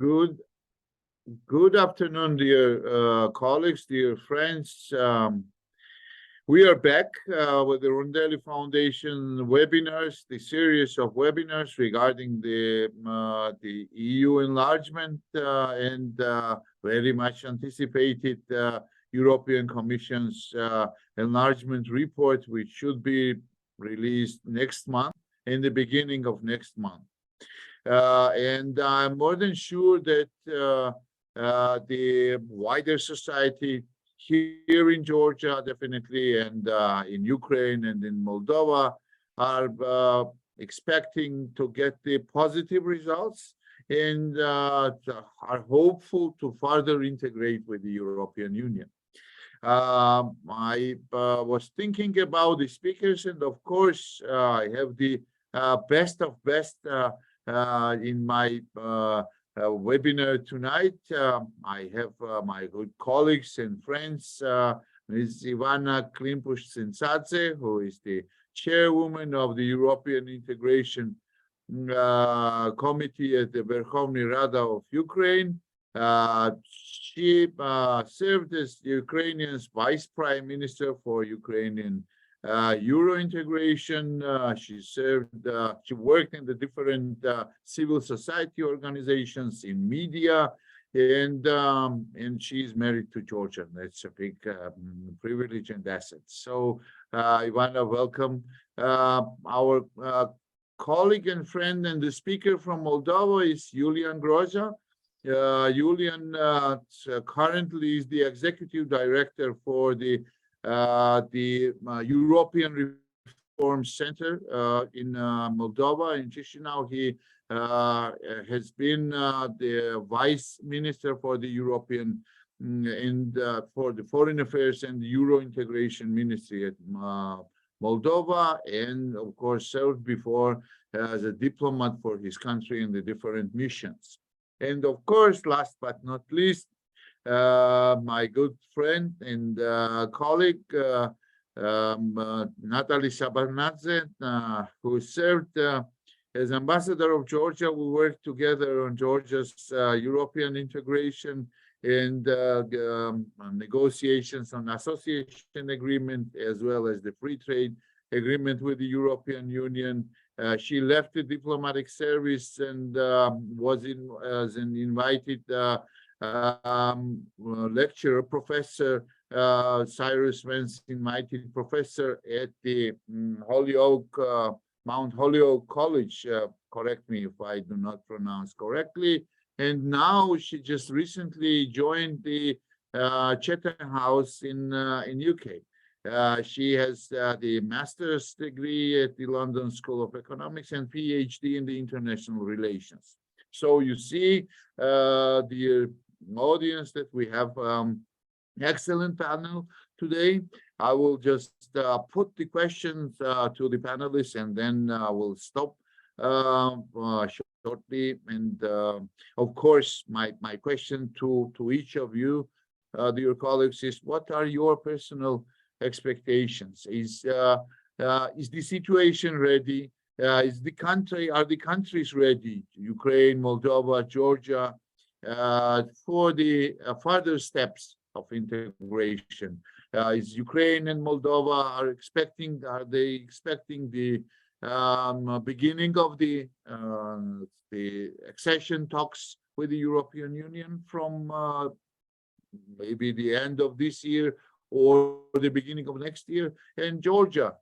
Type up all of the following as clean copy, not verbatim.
Good, good afternoon, dear colleagues, dear friends. We are back with the Rondelli Foundation webinars, the series of webinars regarding the EU enlargement and very much anticipated European Commission's enlargement report, which should be released next month, in the beginning of next month. And I'm more than sure that the wider society here in Georgia, definitely, and in Ukraine and in Moldova are expecting to get the positive results and are hopeful to further integrate with the European Union. I was thinking about the speakers, and of course, I have the best of best in my webinar tonight. I have my good colleagues and friends, Ms. Ivanna Klympush-Tsintsadze, who is the chairwoman of the European Integration Committee at the Verkhovny Rada of Ukraine. She served as the Ukrainian's Vice Prime Minister for Ukrainian Euro integration. She worked in the different civil society organizations, in media, and she's married to Georgia. That's a big privilege and asset. So, Ivanna, welcome. Our colleague and friend and the speaker from Moldova is Iulian Groza. Iulian currently is the executive director for the European Reform Center in Moldova, in Chisinau. He has been the Vice Minister for the European and for the Foreign Affairs and Euro Integration Ministry at Moldova, and of course served before as a diplomat for his country in the different missions. And of course, last but not least, my good friend and colleague, Natalie Sabanadze, who served as ambassador of Georgia. We worked together on Georgia's European integration and negotiations on association agreement, as well as the free trade agreement with the European Union. She left the diplomatic service and was as an invited lecturer, Professor Cyrus Vance, invited professor at the Mount Holyoke College. Correct me if I do not pronounce correctly. And now she just recently joined the Chatham House in UK. She has the master's degree at the London School of Economics and PhD in the International Relations. So you see, the audience, that we have excellent panel today. I will just put the questions to the panelists, and then we'll stop shortly. And of course, my question to each of you, dear colleagues, is: what are your personal expectations? Is the situation ready? Are the countries ready? Ukraine, Moldova, Georgia, for the further steps of integration? Is Ukraine and Moldova are they expecting the beginning of the accession talks with the European Union from maybe the end of this year or the beginning of next year? And Georgia,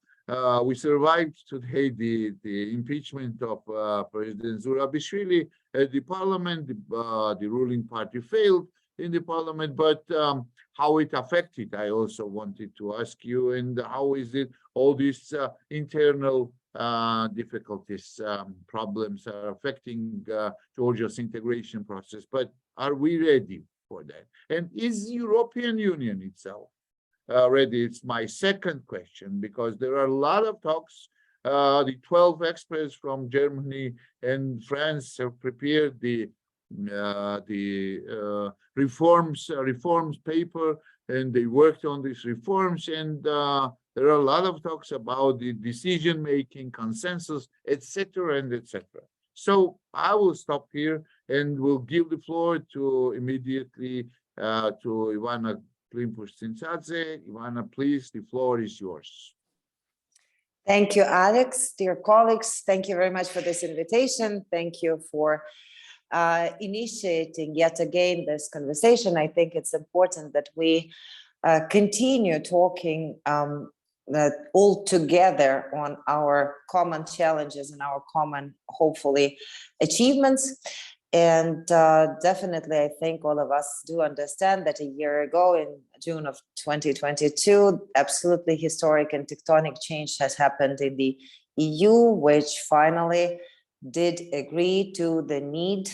we survived today the impeachment of President Zurabishvili at the parliament. The ruling party failed in the parliament, but how it affected, I also wanted to ask you, and how is it all these internal difficulties, problems are affecting Georgia's integration process? But are we ready for that? And is the European Union itself ready? It's my second question, because there are a lot of talks. The 12 experts from Germany and France have prepared the reforms paper, and they worked on these reforms, and there are a lot of talks about the decision making, consensus, etc., and etc. So I will stop here and will give the floor to immediately to Ivanna Klympush-Tsintsadze. Ivanna, please, the floor is yours. Thank you, Alex. Dear colleagues, thank you very much for this invitation. Thank you for initiating yet again this conversation. I think it's important that we continue talking all together on our common challenges and our common, hopefully, achievements. And definitely, I think all of us do understand that a year ago, in June of 2022, absolutely historic and tectonic change has happened in the EU, which finally did agree to the need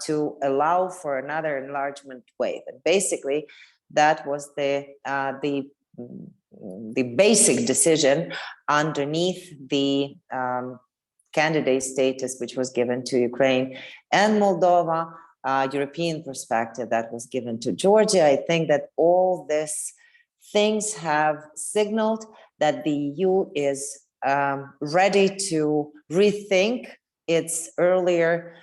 to allow for another enlargement wave. And basically, that was the basic decision underneath the candidate status which was given to Ukraine and Moldova, European perspective that was given to Georgia. I think that all these things have signaled that the EU is ready to rethink its earlier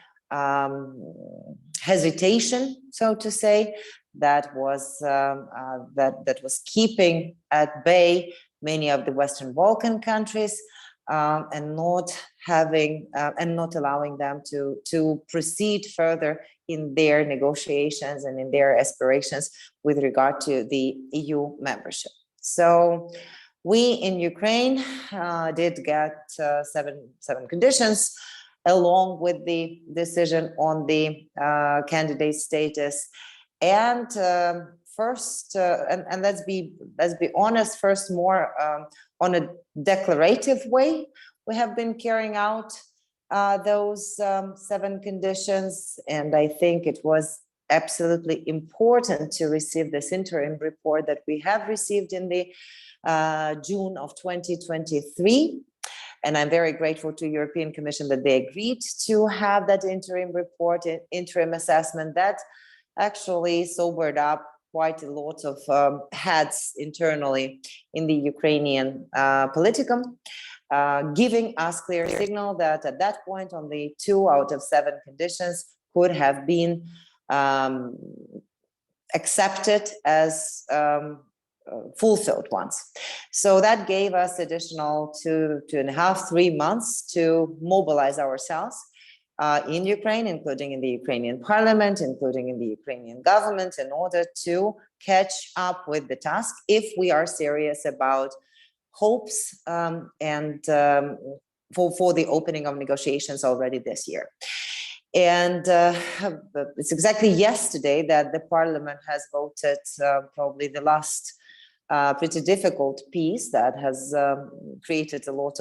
hesitation, so to say, that was keeping at bay many of the Western Balkan countries, and not allowing them to proceed further in their negotiations and in their aspirations with regard to the EU membership. So we in Ukraine did get seven conditions along with the decision on the candidate status. And first, and let's be honest, first more on a declarative way, we have been carrying out those 7 conditions, and I think it was absolutely important to receive this interim report that we have received in the June of 2023. And I'm very grateful to European Commission that they agreed to have that interim report, interim assessment that actually sobered up quite a lot of heads internally in the Ukrainian politicum, giving us clear signal that at that point only 2 out of 7 conditions could have been accepted as fulfilled ones. So that gave us additional 2.5, 3 months to mobilize ourselves in Ukraine, including in the Ukrainian parliament, including in the Ukrainian government, in order to catch up with the task if we are serious about hopes and for the opening of negotiations already this year. And it's exactly yesterday that the parliament has voted probably the last pretty difficult piece that has created a lot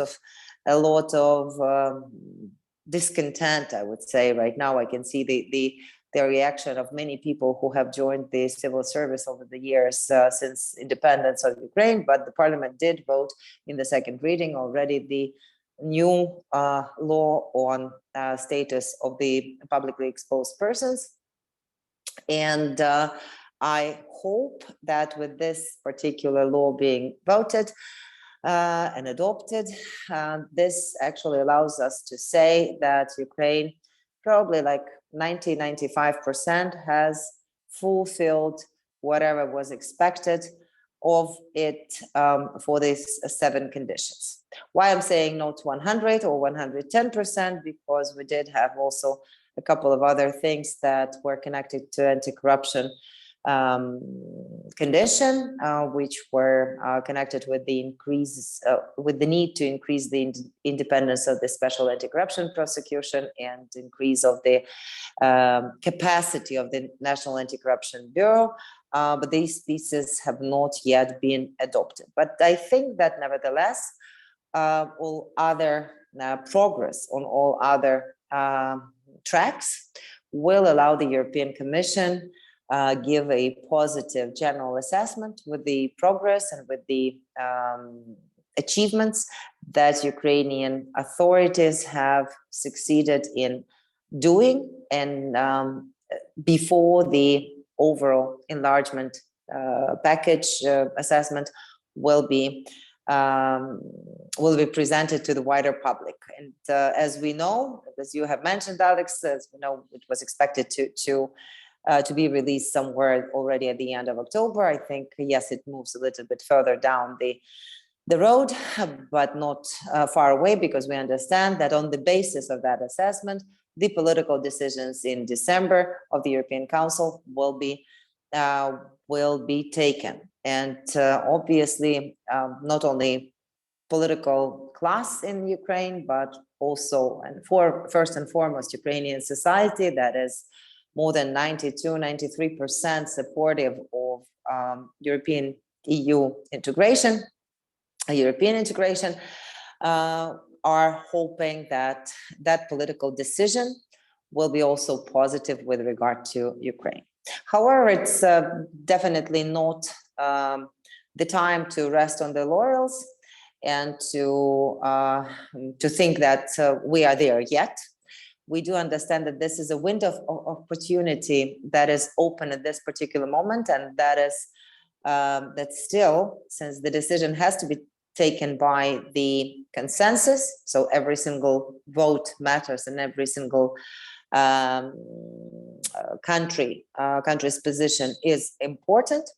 of discontent, I would say. Right now, I can see the reaction of many people who have joined the civil service over the years since independence of Ukraine. But the parliament did vote in the second reading already the new law on status of the publicly exposed persons. And I hope that with this particular law being voted and adopted, this actually allows us to say that Ukraine probably like 90–95% has fulfilled whatever was expected of it for these 7 conditions. Why I'm saying not 100 or 110%, because we did have also a couple of other things that were connected to anti-corruption condition, which were connected with the increase, with the need to increase the independence of the special anti-corruption prosecution and increase of the capacity of the National Anti-Corruption Bureau. But these pieces have not yet been adopted. But I think that nevertheless, all other progress on all other tracks will allow the European Commission give a positive general assessment with the progress and with the achievements that Ukrainian authorities have succeeded in doing, and before the overall enlargement package assessment will be will be presented to the wider public. And as we know, as you have mentioned, Alex, as we know, it was expected to be released somewhere already at the end of October. I think, yes, it moves a little bit further down the road, but not far away, because we understand that on the basis of that assessment, the political decisions in December of the European Council will be taken. And obviously, not only political class in Ukraine, but also, and first and foremost, Ukrainian society that is more than 92-93% supportive of European integration, are hoping that that political decision will be also positive with regard to Ukraine. However, it's definitely not the time to rest on the laurels and to think that we are there yet. We do understand that this is a window of opportunity that is open at this particular moment, and that is that still, since the decision has to be taken by the consensus, so every single vote matters and every single country's position is important.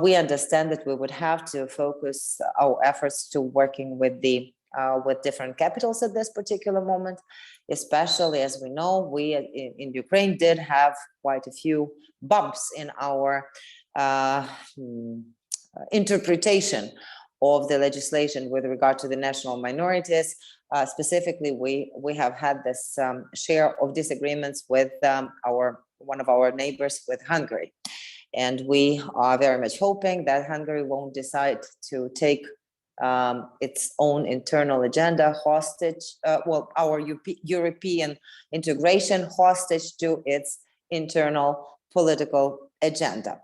We understand that we would have to focus our efforts to working with different capitals at this particular moment, especially as we know, we in Ukraine did have quite a few bumps in our interpretation of the legislation with regard to the national minorities. Specifically, we have had this share of disagreements with one of our neighbors, with Hungary. And we are very much hoping that Hungary won't decide to take its own internal agenda hostage, our European integration hostage to its internal political agenda.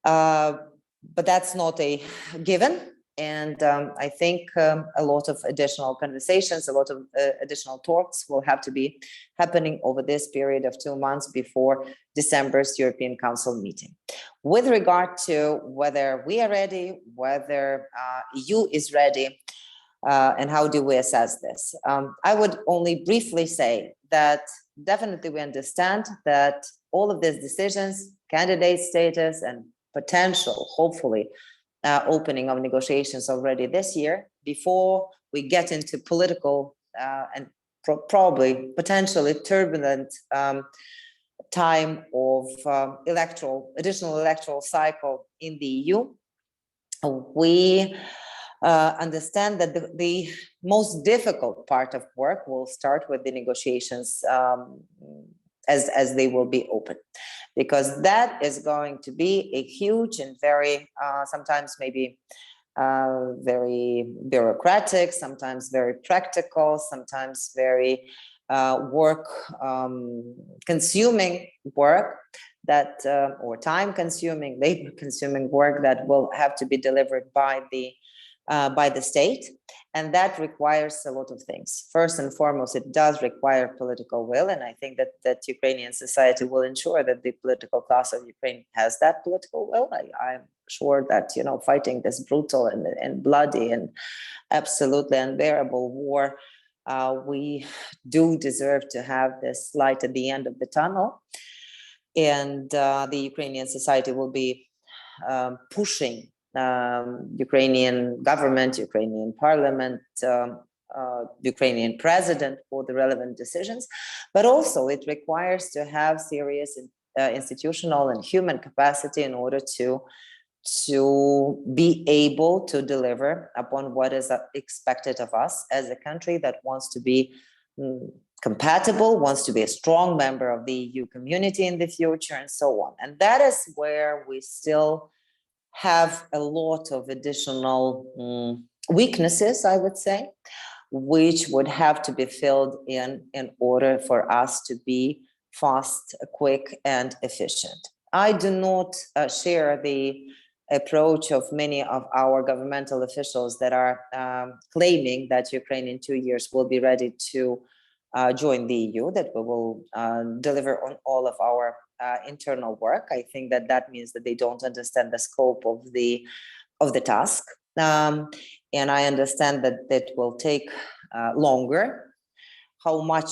But that's not a given. And I think a lot of additional conversations, a lot of additional talks will have to be happening over this period of 2 months before December's European Council meeting. With regard to whether we are ready, whether EU is ready, and how do we assess this? I would only briefly say that definitely we understand that all of these decisions, candidate status and potential, hopefully, opening of negotiations already this year, before we get into political and probably potentially turbulent time of additional electoral cycle in the EU. We understand that the most difficult part of work will start with the negotiations as they will be open, because that is going to be a huge and very sometimes maybe very bureaucratic, sometimes very practical, sometimes very work consuming work that or time consuming, labor consuming work that will have to be delivered by the state. And that requires a lot of things. First and foremost, it does require political will. And I think that Ukrainian society will ensure that the political class of Ukraine has that political will. I'm sure that, fighting this brutal and bloody and absolutely unbearable war, we do deserve to have this light at the end of the tunnel. And the Ukrainian society will be pushing Ukrainian government, Ukrainian parliament, Ukrainian president for the relevant decisions, but also it requires to have serious institutional and human capacity in order to be able to deliver upon what is expected of us as a country that wants to be compatible, wants to be a strong member of the EU community in the future, and so on. And that is where we still have a lot of additional weaknesses, I would say, which would have to be filled in order for us to be fast, quick, and efficient. I do not share the approach of many of our governmental officials that are claiming that Ukraine in 2 years will be ready to join the EU, that we will deliver on all of our internal work. I think that means that they don't understand the scope of the task. And I understand that that will take longer. How much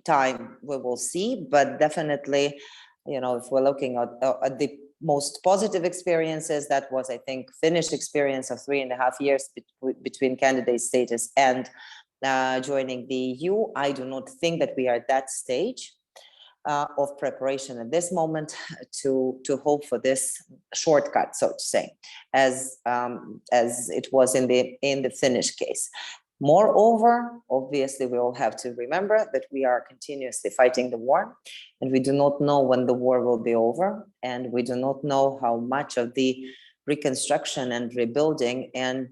time we will see, but definitely, you know, if we're looking at the most positive experiences, that was, I think, Finnish experience of 3.5 years between candidate status and joining the EU. I do not think that we are at that stage of preparation at this moment to hope for this shortcut, so to say, as it was in the Finnish case. Moreover, obviously, we all have to remember that we are continuously fighting the war, and we do not know when the war will be over, and we do not know how much of the reconstruction and rebuilding and,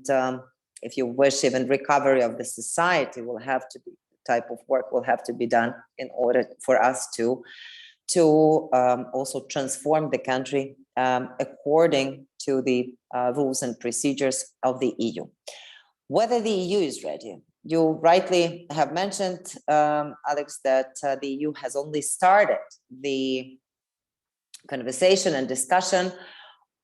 if you wish, even recovery of the society will have to be, type of work will have to be done in order for us to also transform the country according to the rules and procedures of the EU. Whether the EU is ready, you rightly have mentioned, Alex, that the EU has only started the conversation and discussion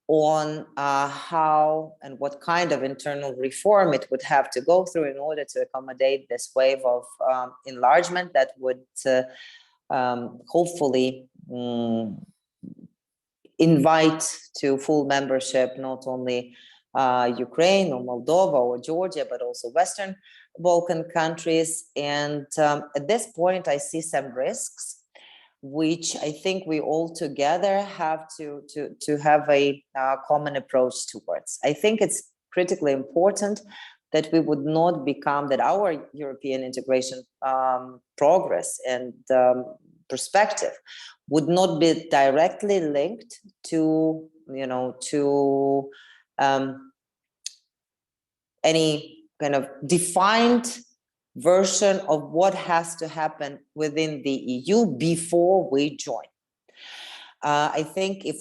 on how and what kind of internal reform it would have to go through in order to accommodate this wave of enlargement that would hopefully invite to full membership not only Ukraine or Moldova or Georgia, but also Western Balkan countries. And at this point, I see some risks, which I think we all together have to have a common approach towards. I think it's critically important that we would not become, that our European integration progress and perspective would not be directly linked to, you know, to any kind of defined version of what has to happen within the EU before we join. I think if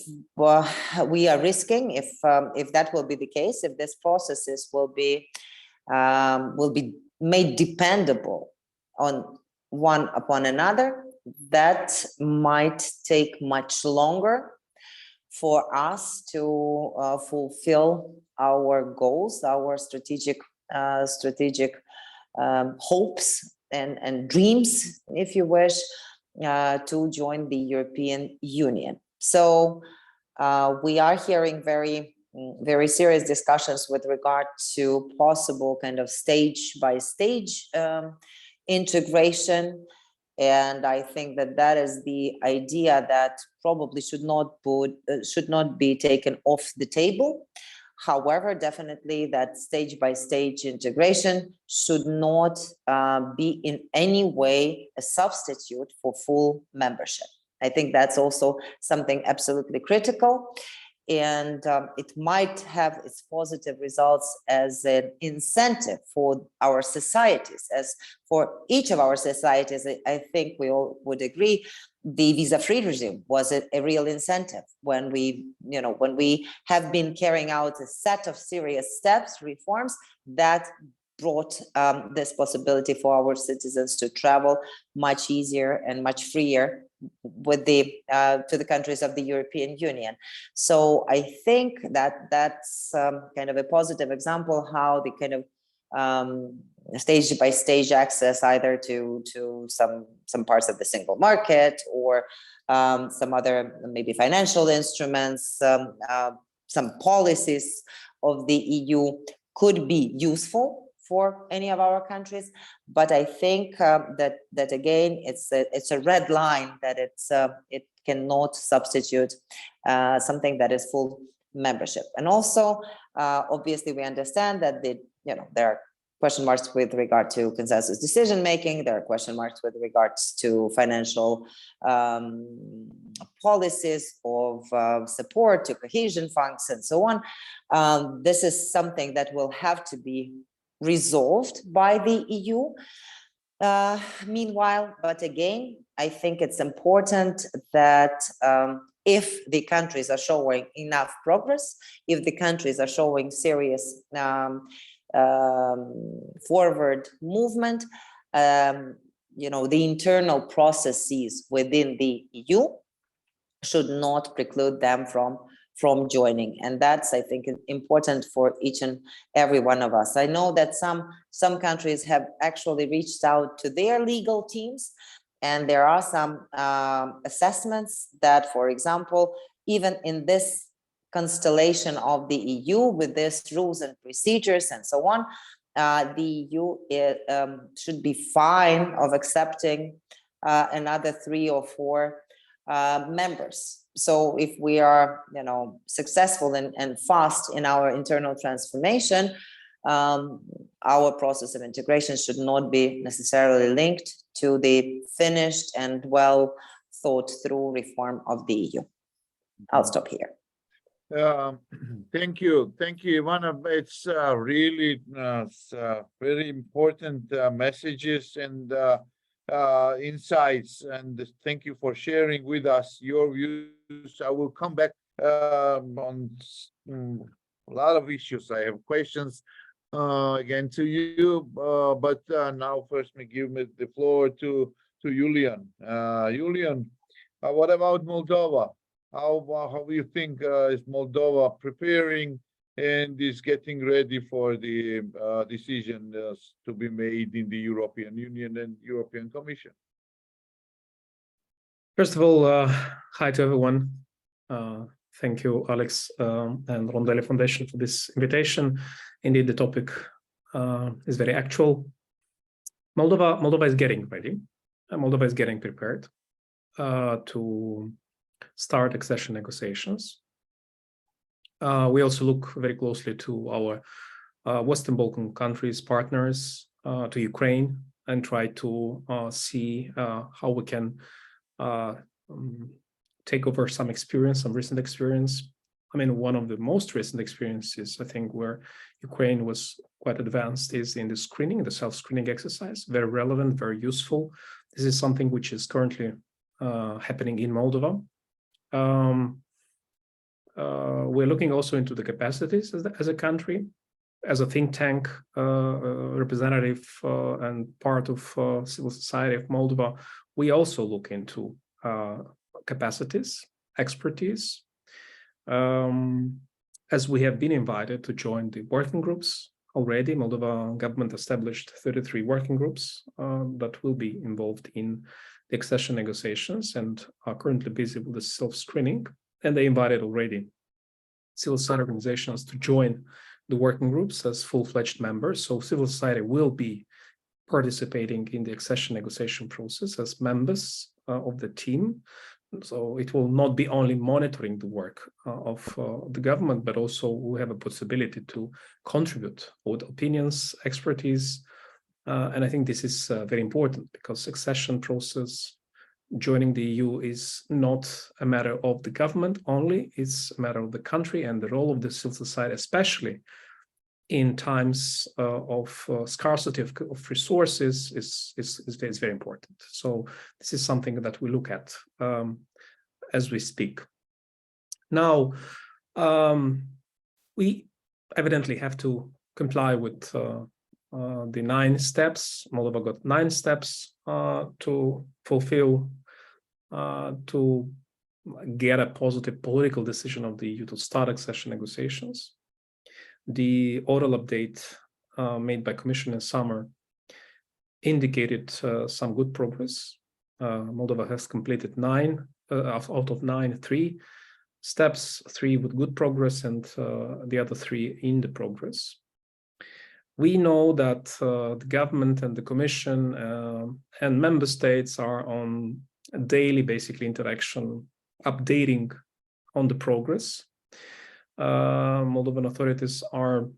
we are risking, if that will be the case, if these processes will be made dependable on one upon another, that might take much longer for us to fulfill our goals, our strategic hopes and dreams, if you wish, to join the European Union. So we are hearing very serious discussions with regard to possible kind of stage by stage integration. And I think that is the idea that probably should not be taken off the table. However, definitely that stage by stage integration should not be in any way a substitute for full membership. I think that's also something absolutely critical. And it might have its positive results as an incentive for our societies, as for each of our societies. I think we all would agree the visa-free regime was a real incentive when we have been carrying out a set of serious steps, reforms that brought this possibility for our citizens to travel much easier and much freer with to the countries of the European Union. So I think that's kind of a positive example how the kind of stage by stage access either to some parts of the single market or some other maybe financial instruments, some policies of the EU could be useful for any of our countries, but I think that again it's a red line that it cannot substitute something that is full membership. And also, obviously, we understand that there are question marks with regard to consensus decision making. There are question marks with regards to financial policies of support to cohesion funds and so on. This is something that will have to be resolved by the EU. Meanwhile, but again, I think it's important that if the countries are showing enough progress, if the countries are showing serious forward movement, the internal processes within the EU should not preclude them from from joining. And that's, I think, important for each and every one of us. I know that some countries have actually reached out to their legal teams, and there are some assessments that, for example, even in this constellation of the EU with these rules and procedures and so on, the EU should be fine of accepting another 3 or 4 members. So if we are, successful and fast in our internal transformation, our process of integration should not be necessarily linked to the finished and well thought through reform of the EU. I'll stop here. Thank you, Ivanna. It's really very important messages and insights, and thank you for sharing with us your views. I will come back on a lot of issues. I have questions again to you, but now first give me the floor to Iulian. Iulian, what about Moldova? How do you think is Moldova preparing and is getting ready for the decision to be made in the European Union and European Commission? First of all, hi to everyone. Thank you, Alex and Rondelli Foundation for this invitation. Indeed, the topic is very actual. Moldova is getting ready. Moldova is getting prepared to start accession negotiations. We also look very closely to our Western Balkan countries, partners, to Ukraine, and try to see how we can take over some recent experience. I mean, one of the most recent experiences, I think, where Ukraine was quite advanced is in the screening, the self-screening exercise, very relevant, very useful. This is something which is currently happening in Moldova. We're looking also into the capacities as a country, as a think tank representative and part of civil society of Moldova. We also look into capacities, expertise, as we have been invited to join the working groups already. Moldova government established 33 working groups that will be involved in the accession negotiations and are currently busy with the self-screening. And they invited already civil society organizations to join the working groups as full-fledged members. So civil society will be participating in the accession negotiation process as members of the team. So it will not be only monitoring the work of the government, but also we have a possibility to contribute with opinions, expertise. And I think this is very important because accession process, joining the EU is not a matter of the government only, it's a matter of the country, and the role of the civil society, especially in times of scarcity of resources, is very important. So this is something that we look at as we speak. Now, we evidently have to comply with the 9 steps. Moldova got 9 steps to fulfill to get a positive political decision of the EU to start accession negotiations. The oral update made by Commission in summer indicated some good progress. Moldova has completed 9 out of 9, 3 steps, 3 with good progress, and the other 3 in the progress. We know that the government and the Commission and member states are on a daily, basically, interaction, updating on the progress. Moldovan authorities are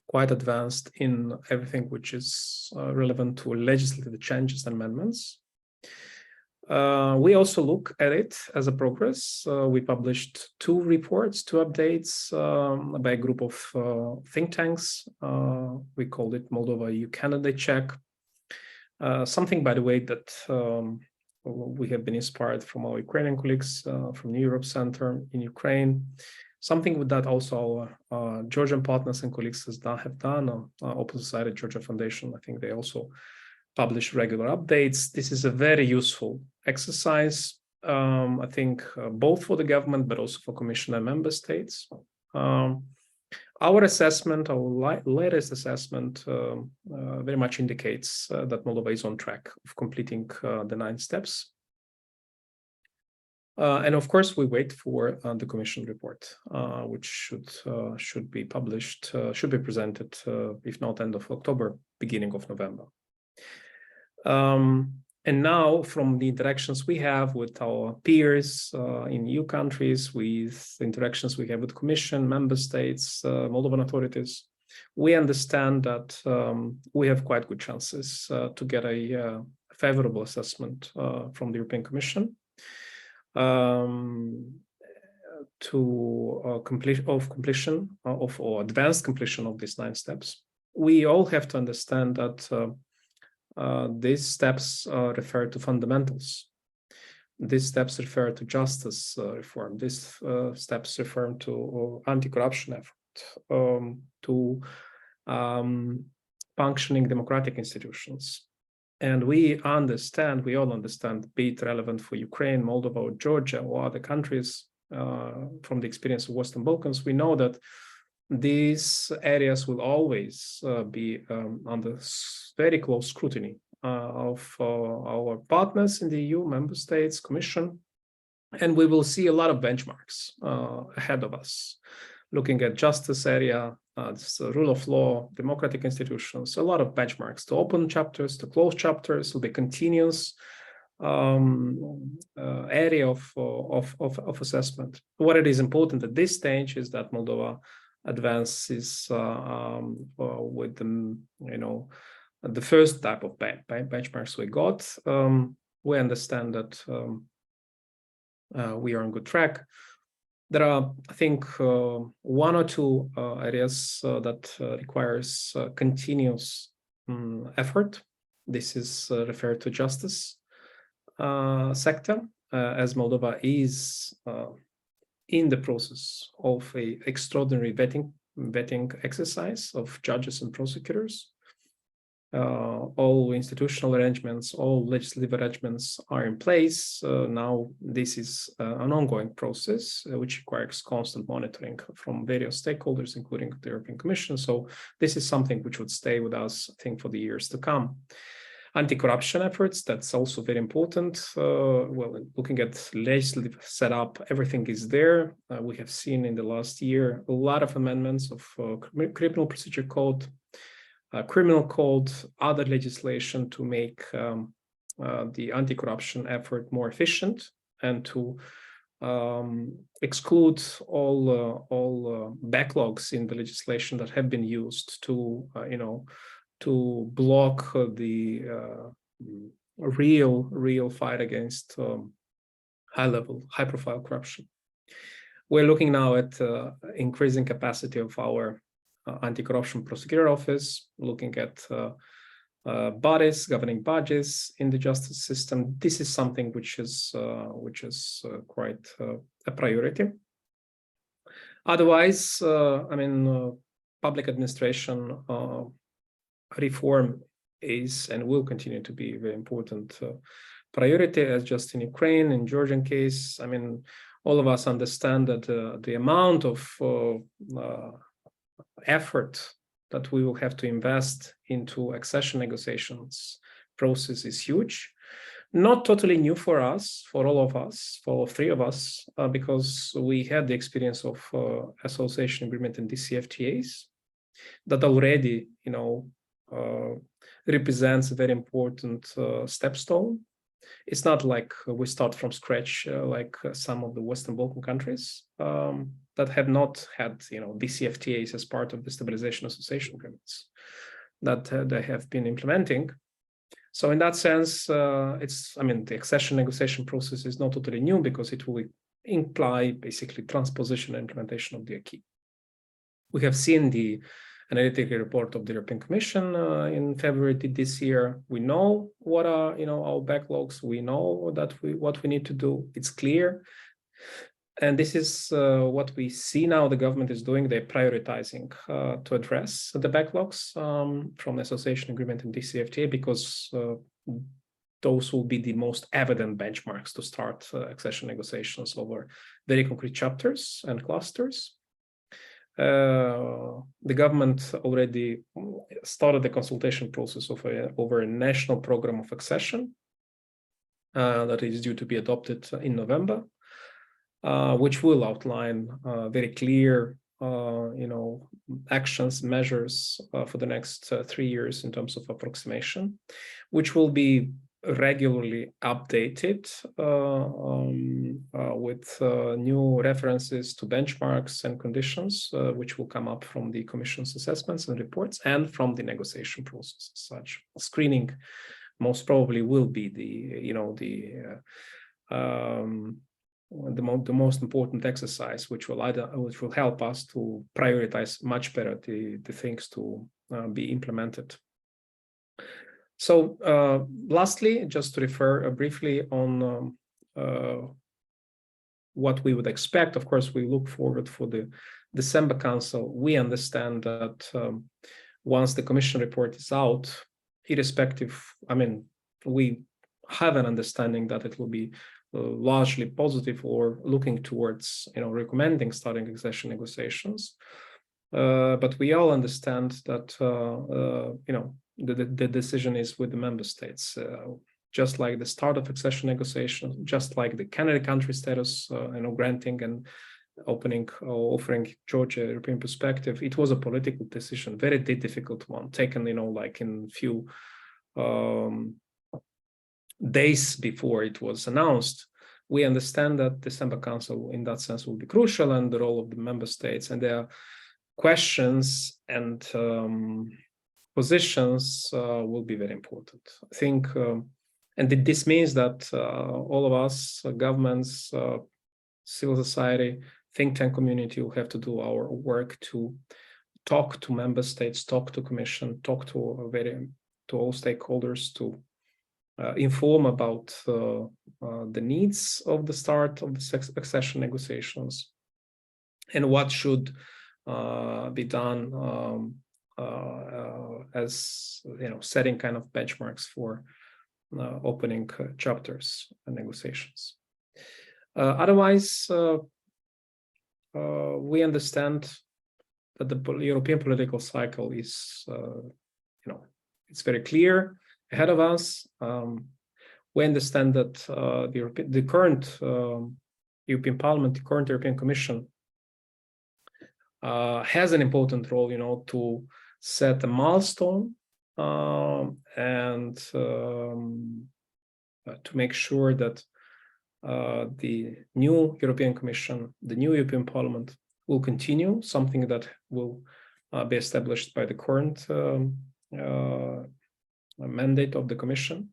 quite advanced in everything which is relevant to legislative changes and amendments. We also look at it as a progress. We published 2 reports, 2 updates by a group of think tanks. We called it Moldova EU Candidate Check. Something, by the way, that we have been inspired from our Ukrainian colleagues from the Europe Center in Ukraine. Something that also our Georgian partners and colleagues have done. Open Society Georgia Foundation, I think they also publish regular updates. This is a very useful exercise. I think, both for the government, but also for Commission and member states. Our assessment, our latest assessment, very much indicates that Moldova is on track of completing the 9 steps. And of course, we wait for the Commission report, which should be published, should be presented, if not end of October, beginning of November. And now, from the interactions we have with our peers in EU countries, with interactions we have with Commission, member states, Moldovan authorities, we understand that we have quite good chances to get a favorable assessment from the European Commission to completion of or advanced completion of these 9 steps. We all have to understand that these steps refer to fundamentals. These steps refer to justice reform. These steps refer to anti-corruption effort, to functioning democratic institutions. And we all understand, be it relevant for Ukraine, Moldova, or Georgia, or other countries from the experience of Western Balkans, we know that these areas will always be under very close scrutiny of our partners in the EU, member states, Commission, and we will see a lot of benchmarks ahead of us, looking at justice area, rule of law, democratic institutions, a lot of benchmarks to open chapters, to close chapters, will be continuous area of assessment. What it is important at this stage is that Moldova advances with the first type of benchmarks we got. We understand that we are on good track. There are, I think, 1 or 2 areas that requires continuous effort. This is referred to justice sector, as Moldova is in the process of a extraordinary vetting exercise of judges and prosecutors. All institutional arrangements, all legislative arrangements are in place. Now, this is an ongoing process, which requires constant monitoring from various stakeholders, including the European Commission. So this is something which would stay with us, I think, for the years to come. Anti-corruption efforts, that's also very important. Well, looking at legislative setup, everything is there. We have seen in the last year a lot of amendments of criminal procedure code, criminal code, other legislation to make the anti-corruption effort more efficient and to exclude all backlogs in the legislation that have been used to to block the real fight against high-profile corruption. We're looking now at increasing capacity of our anti-corruption prosecutor office, looking at bodies, governing bodies in the justice system. This is something which is quite a priority. Otherwise, public administration reform is and will continue to be a very important priority, as just in Ukraine, in Georgian case. All of us understand that the amount of effort that we will have to invest into accession negotiations process is huge. Not totally new for us, for all of us, for all 3 of us, because we had the experience of association agreement and DCFTAs that already, represents a very important stepstone. It's not like we start from scratch like some of the Western Balkan countries that have not had, DCFTAs as part of the stabilization association agreements that they have been implementing. So in that sense, the accession negotiation process is not totally new because it will imply basically transposition and implementation of the acquis. We have seen the analytical report of the European Commission in February this year. We know what are our backlogs. We know that what we need to do. It's clear, and this is what we see now. The government is doing. They're prioritizing to address the backlogs from association agreement and DCFTA because those will be the most evident benchmarks to start accession negotiations over very concrete chapters and clusters. The government already started the consultation process over a national program of accession that is due to be adopted in November, which will outline very clear actions, measures for the next 3 years in terms of approximation, which will be regularly updated with new references to benchmarks and conditions, which will come up from the Commission's assessments and reports and from the negotiation process as such. Screening most probably will be the most important exercise, which will help us to prioritize much better the things to be implemented. So lastly, just to refer briefly on what we would expect. Of course, we look forward for the December Council. We understand that once the Commission report is out, irrespective, we have an understanding that it will be largely positive or looking towards, recommending starting accession negotiations. But we all understand that, the decision is with the member states. Just like the start of accession negotiations, just like the candidate country status, granting and offering Georgia a European perspective, it was a political decision, very difficult one, taken, like in few days before it was announced. We understand that December Council, in that sense, will be crucial, and the role of the member states and their questions and positions will be very important. I think, and this means that all of us, governments, civil society, think tank community, will have to do our work to talk to member states, talk to Commission, talk to all stakeholders, to inform about the needs of the start of the accession negotiations and what should be done as setting kind of benchmarks for opening chapters and negotiations. Otherwise, we understand that the European political cycle is, it's very clear ahead of us. We understand that the current European Parliament, the current European Commission, has an important role, to set a milestone and to make sure that the new European Commission, the new European Parliament, will continue, something that will be established by the current mandate of the Commission.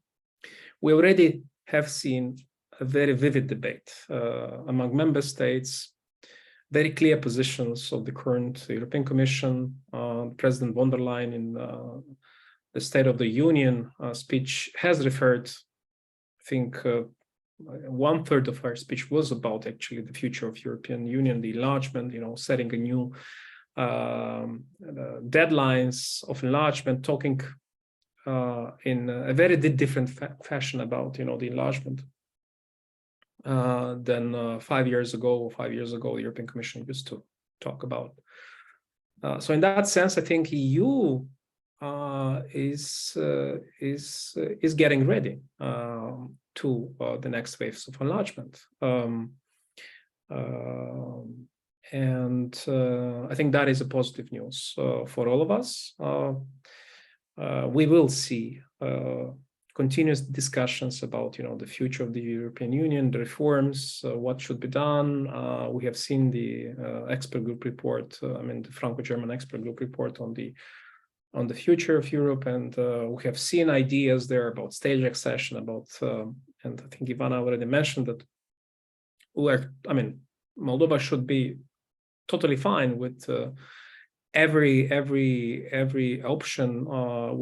We already have seen a very vivid debate among member states, very clear positions of the current European Commission. President von der Leyen in the State of the Union speech has referred, I think 1/3 of her speech was about actually the future of European Union, the enlargement, setting a new deadlines of enlargement, talking in a very different fashion about, the enlargement than 5 years ago. 5 years ago, the European Commission used to talk about. So in that sense, I think EU is getting ready to the next waves of enlargement, and I think that is a positive news for all of us. We will see continuous discussions about, the future of the European Union, the reforms, what should be done. We have seen the expert group report, the Franco-German expert group report on the future of Europe, and we have seen ideas there about stage accession, about, and I think Ivanna already mentioned that Moldova should be totally fine with every option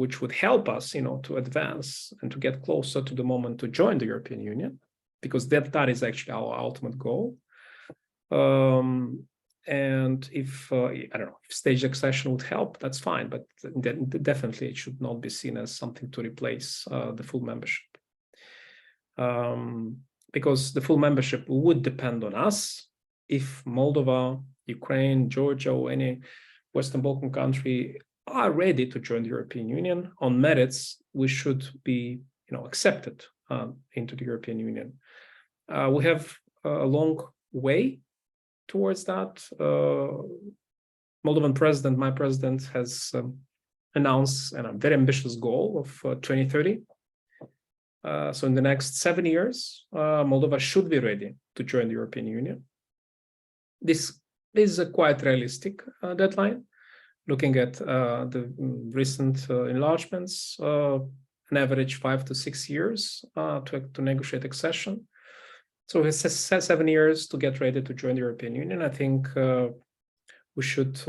which would help us, to advance and to get closer to the moment to join the European Union, because that is actually our ultimate goal. And if if stage accession would help, that's fine, but definitely it should not be seen as something to replace the full membership. because the full membership would depend on us. If Moldova, Ukraine, Georgia, or any Western Balkan country are ready to join the European Union on merits, we should be, accepted into the European Union. We have a long way towards that. Moldovan president, my president, has announced a very ambitious goal of 2030. So in the next 7 years, Moldova should be ready to join the European Union. This is a quite realistic deadline. Looking at the recent enlargements, an average 5 to 6 years to negotiate accession. So it's 7 years to get ready to join the European Union. I think we should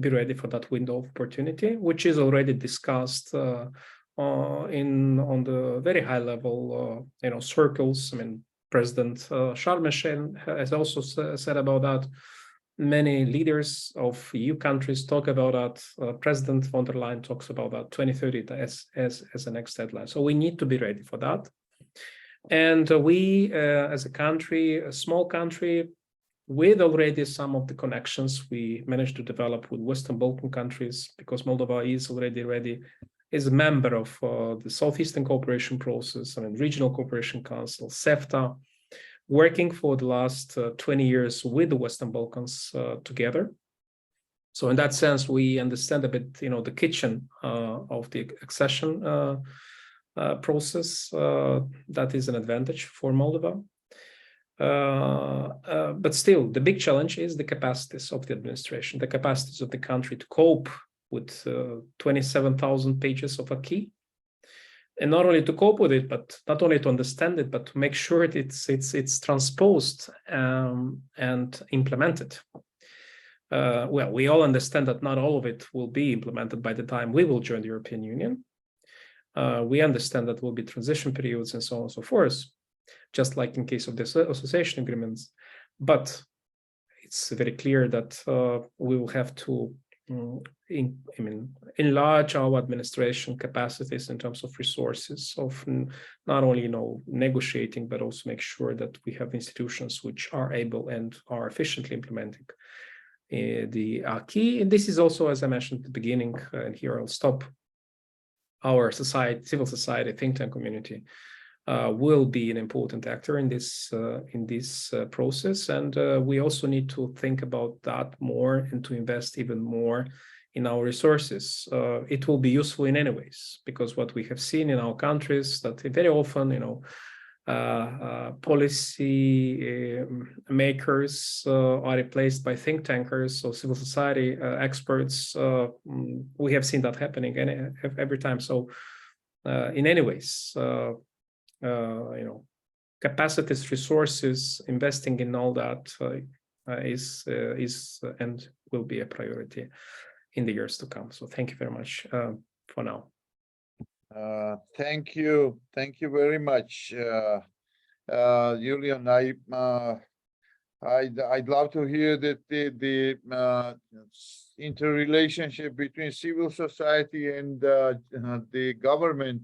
be ready for that window of opportunity, which is already discussed on the very high level, circles. I mean, President Charles has also said about that. Many leaders of EU countries talk about that. President von der Leyen talks about that 2030 as the next deadline. So we need to be ready for that. And we, as a country, a small country, with already some of the connections we managed to develop with Western Balkan countries, because Moldova is already ready, is a member of the Southeastern Cooperation Process, Regional Cooperation Council, CEFTA, working for the last 20 years with the Western Balkans together. So in that sense, we understand a bit, the kitchen of the accession process. That is an advantage for Moldova. But still, the big challenge is the capacities of the administration, the capacities of the country to cope with 27,000 pages of acquis. And not only to cope with it, but not only to understand it, but to make sure it's transposed and implemented. Well, we all understand that not all of it will be implemented by the time we will join the European Union. We understand that will be transition periods and so on and so forth, just like in case of the association agreements. But it's very clear that we will have to enlarge our administration capacities in terms of resources, of not only negotiating, but also make sure that we have institutions which are able and are efficiently implementing the acquis. And this is also, as I mentioned at the beginning, and here I'll stop, our society, civil society, think tank community will be an important actor in this process, and we also need to think about that more and to invest even more in our resources. It will be useful in any ways, because what we have seen in our countries that very often, policy makers are replaced by think tankers or civil society experts. We have seen that happening every time. So, in any ways. Capacities, resources, investing in all that is and will be a priority in the years to come. So thank you very much for now. Thank you very much, Iulian. I'd love to hear that the interrelationship between civil society and the government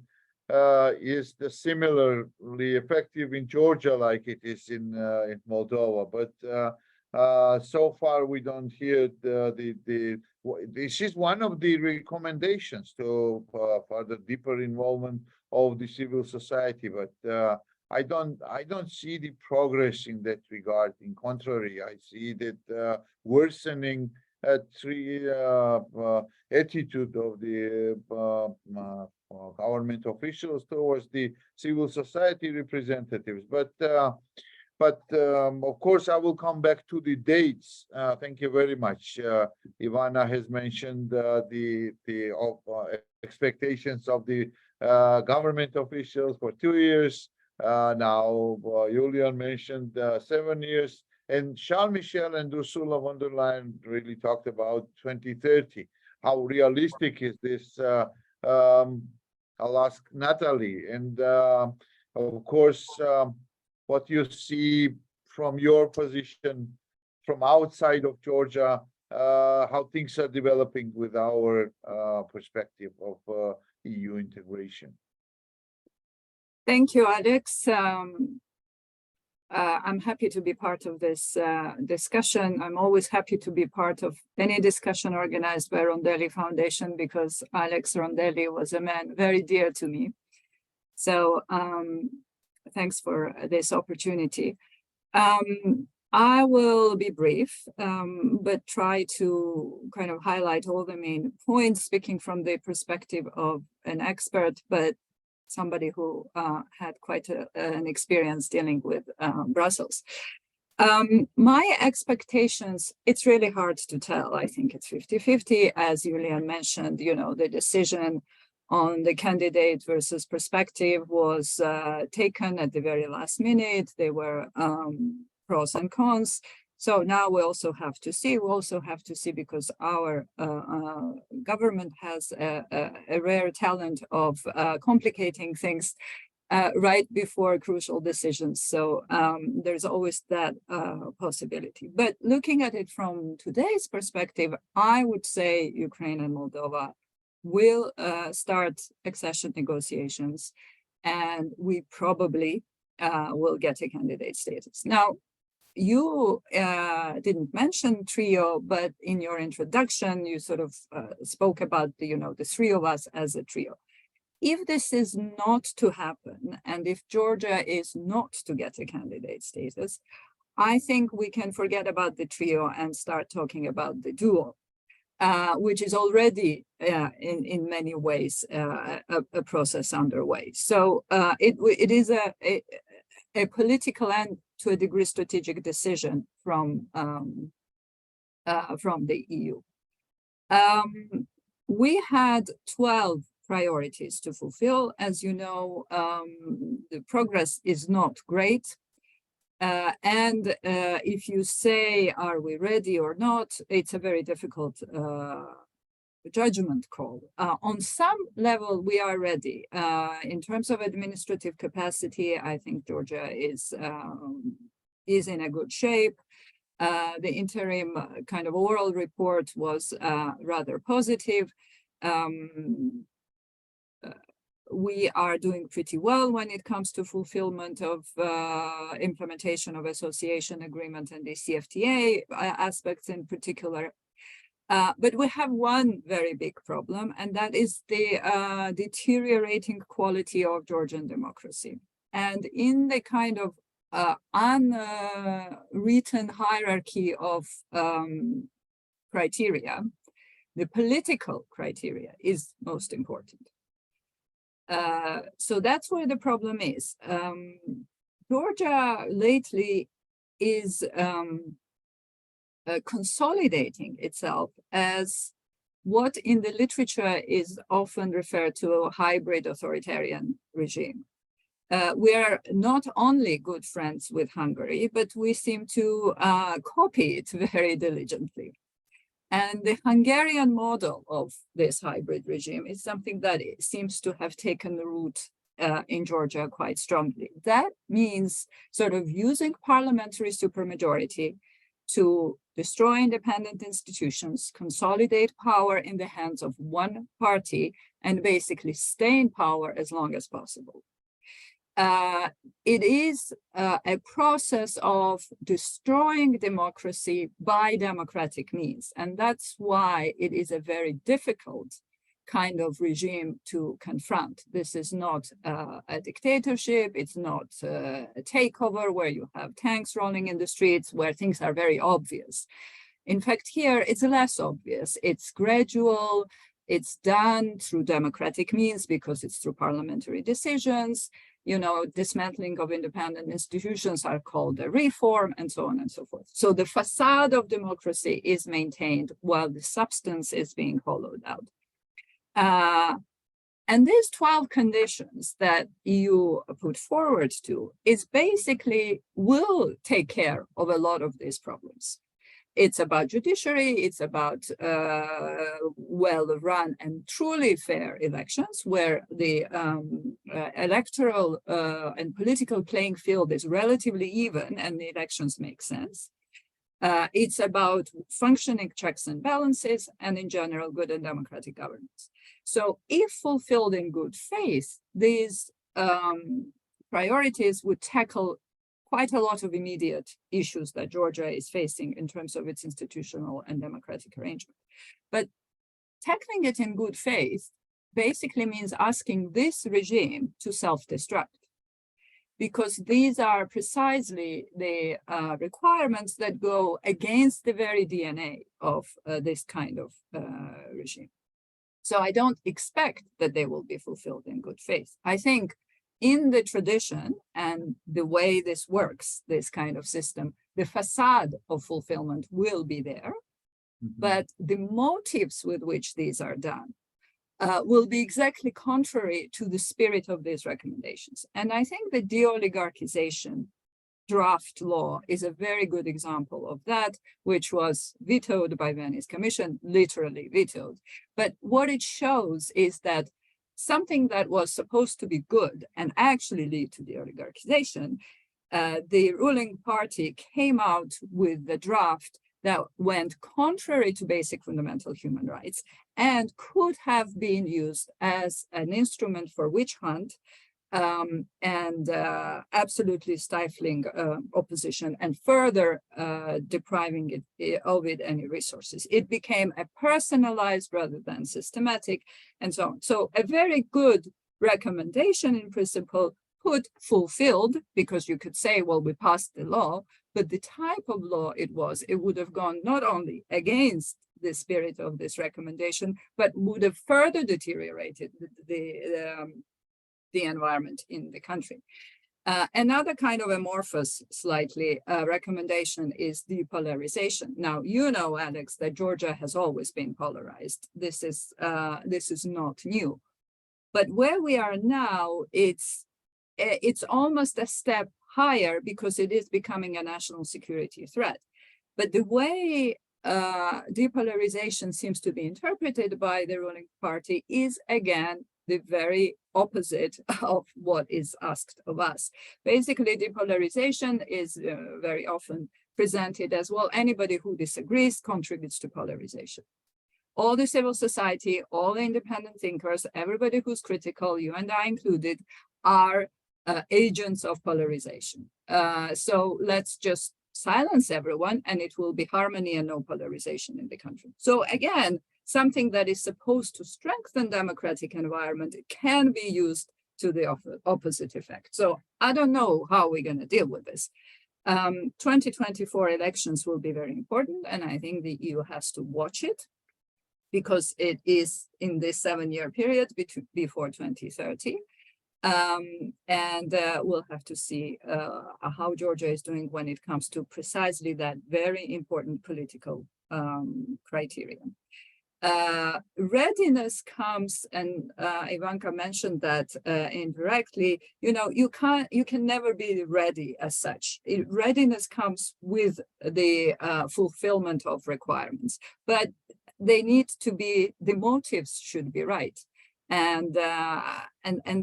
is similarly effective in Georgia like it is in Moldova, but so far we don't hear this is one of the recommendations to further deeper involvement of the civil society, but I don't see the progress in that regard. In contrary, I see that worsening attitude of the government officials towards the civil society representatives. But of course, I will come back to the dates. Thank you very much. Ivanna has mentioned the expectations of the government officials for 2 years. Now, Iulian mentioned 7 years. And Charles Michel and Ursula von der Leyen really talked about 2030. How realistic is this? I'll ask Natalie. And of course, what you see from your position from outside of Georgia, how things are developing with our perspective of EU integration. Thank you, Alex. I'm happy to be part of this discussion. I'm always happy to be part of any discussion organized by Rondelli Foundation because Alex Rondelli was a man very dear to me. So thanks for this opportunity. I will be brief, but try to kind of highlight all the main points, speaking from the perspective of an expert, but somebody who had quite an experience dealing with Brussels. My expectations, it's really hard to tell. I think it's 50-50, as Iulian mentioned, you know, the decision on the candidate versus perspective was taken at the very last minute. There were pros and cons. So now we also have to see, because our government has a rare talent of complicating things right before crucial decisions. So there's always that possibility. But looking at it from today's perspective, I would say Ukraine and Moldova will start accession negotiations, and we probably will get a candidate status. Now, you didn't mention trio, but in your introduction, you sort of spoke about the, the three of us as a trio. If this is not to happen, and if Georgia is not to get a candidate status, I think we can forget about the trio and start talking about the duo, which is already in many ways a process underway. So it is a political and to a degree strategic decision from the EU. We had 12 priorities to fulfill. As you know, the progress is not great. And if you say, are we ready or not, it's a very difficult judgment call. On some level, we are ready. In terms of administrative capacity, I think Georgia is in a good shape. The interim kind of oral report was rather positive. We are doing pretty well when it comes to fulfillment of implementation of association agreement and the CFTA aspects in particular. But we have one very big problem, and that is the deteriorating quality of Georgian democracy. And in the kind of unwritten hierarchy of criteria, the political criteria is most important. So that's where the problem is. Georgia lately is consolidating itself as what in the literature is often referred to a hybrid authoritarian regime. We are not only good friends with Hungary, but we seem to copy it very diligently. And the Hungarian model of this hybrid regime is something that seems to have taken the root in Georgia quite strongly. That means sort of using parliamentary supermajority to destroy independent institutions, consolidate power in the hands of one party, and basically stay in power as long as possible. It is a process of destroying democracy by democratic means, and that's why it is a very difficult kind of regime to confront. This is not a dictatorship, it's not a takeover where you have tanks rolling in the streets, where things are very obvious. In fact, here it's less obvious. It's gradual, it's done through democratic means because it's through parliamentary decisions. Dismantling of independent institutions are called a reform, and so on and so forth. So the facade of democracy is maintained while the substance is being hollowed out. And these 12 conditions that EU put forward to is basically will take care of a lot of these problems. It's about judiciary, it's about well-run and truly fair elections where the electoral and political playing field is relatively even and the elections make sense. It's about functioning checks and balances and in general good and democratic governance. So if fulfilled in good faith, these priorities would tackle quite a lot of immediate issues that Georgia is facing in terms of its institutional and democratic arrangement. But tackling it in good faith basically means asking this regime to self-destruct, because these are precisely the requirements that go against the very DNA of this kind of regime. So I don't expect that they will be fulfilled in good faith. I think in the tradition and the way this works, this kind of system, the facade of fulfillment will be there, but the motives with which these are done will be exactly contrary to the spirit of these recommendations. And I think the de-oligarchization draft law is a very good example of that, which was vetoed by Venice Commission, literally vetoed. But what it shows is that something that was supposed to be good and actually lead to de-oligarchization, the ruling party came out with the draft that went contrary to basic fundamental human rights and could have been used as an instrument for witch hunt and absolutely stifling opposition and further depriving it of any resources. It became a personalized rather than systematic and so on. So a very good recommendation in principle, put fulfilled, because you could say, well, we passed the law, but the type of law it would have gone not only against the spirit of this recommendation, but would have further deteriorated the environment in the country. Another kind of amorphous, slightly, recommendation is depolarization. Now, you know, Alex, that Georgia has always been polarized. This is not new. But where we are now, it's almost a step higher because it is becoming a national security threat. But the way depolarization seems to be interpreted by the ruling party is, again, the very opposite of what is asked of us. Basically, depolarization is very often presented as, well, anybody who disagrees contributes to polarization. All the civil society, all the independent thinkers, everybody who's critical, you and I included, are agents of polarization. So let's just silence everyone and it will be harmony and no polarization in the country. So again, something that is supposed to strengthen democratic environment can be used to the opposite effect. So I don't know how we're going to deal with this. 2024 elections will be very important, and I think the EU has to watch it because it is in this 7-year period before 2030. And we'll have to see how Georgia is doing when it comes to precisely that very important political criterion. Readiness comes, and Ivanka mentioned that indirectly, you know, you can never be ready as such. Readiness comes with the fulfillment of requirements, but they need to be, the motives should be right. And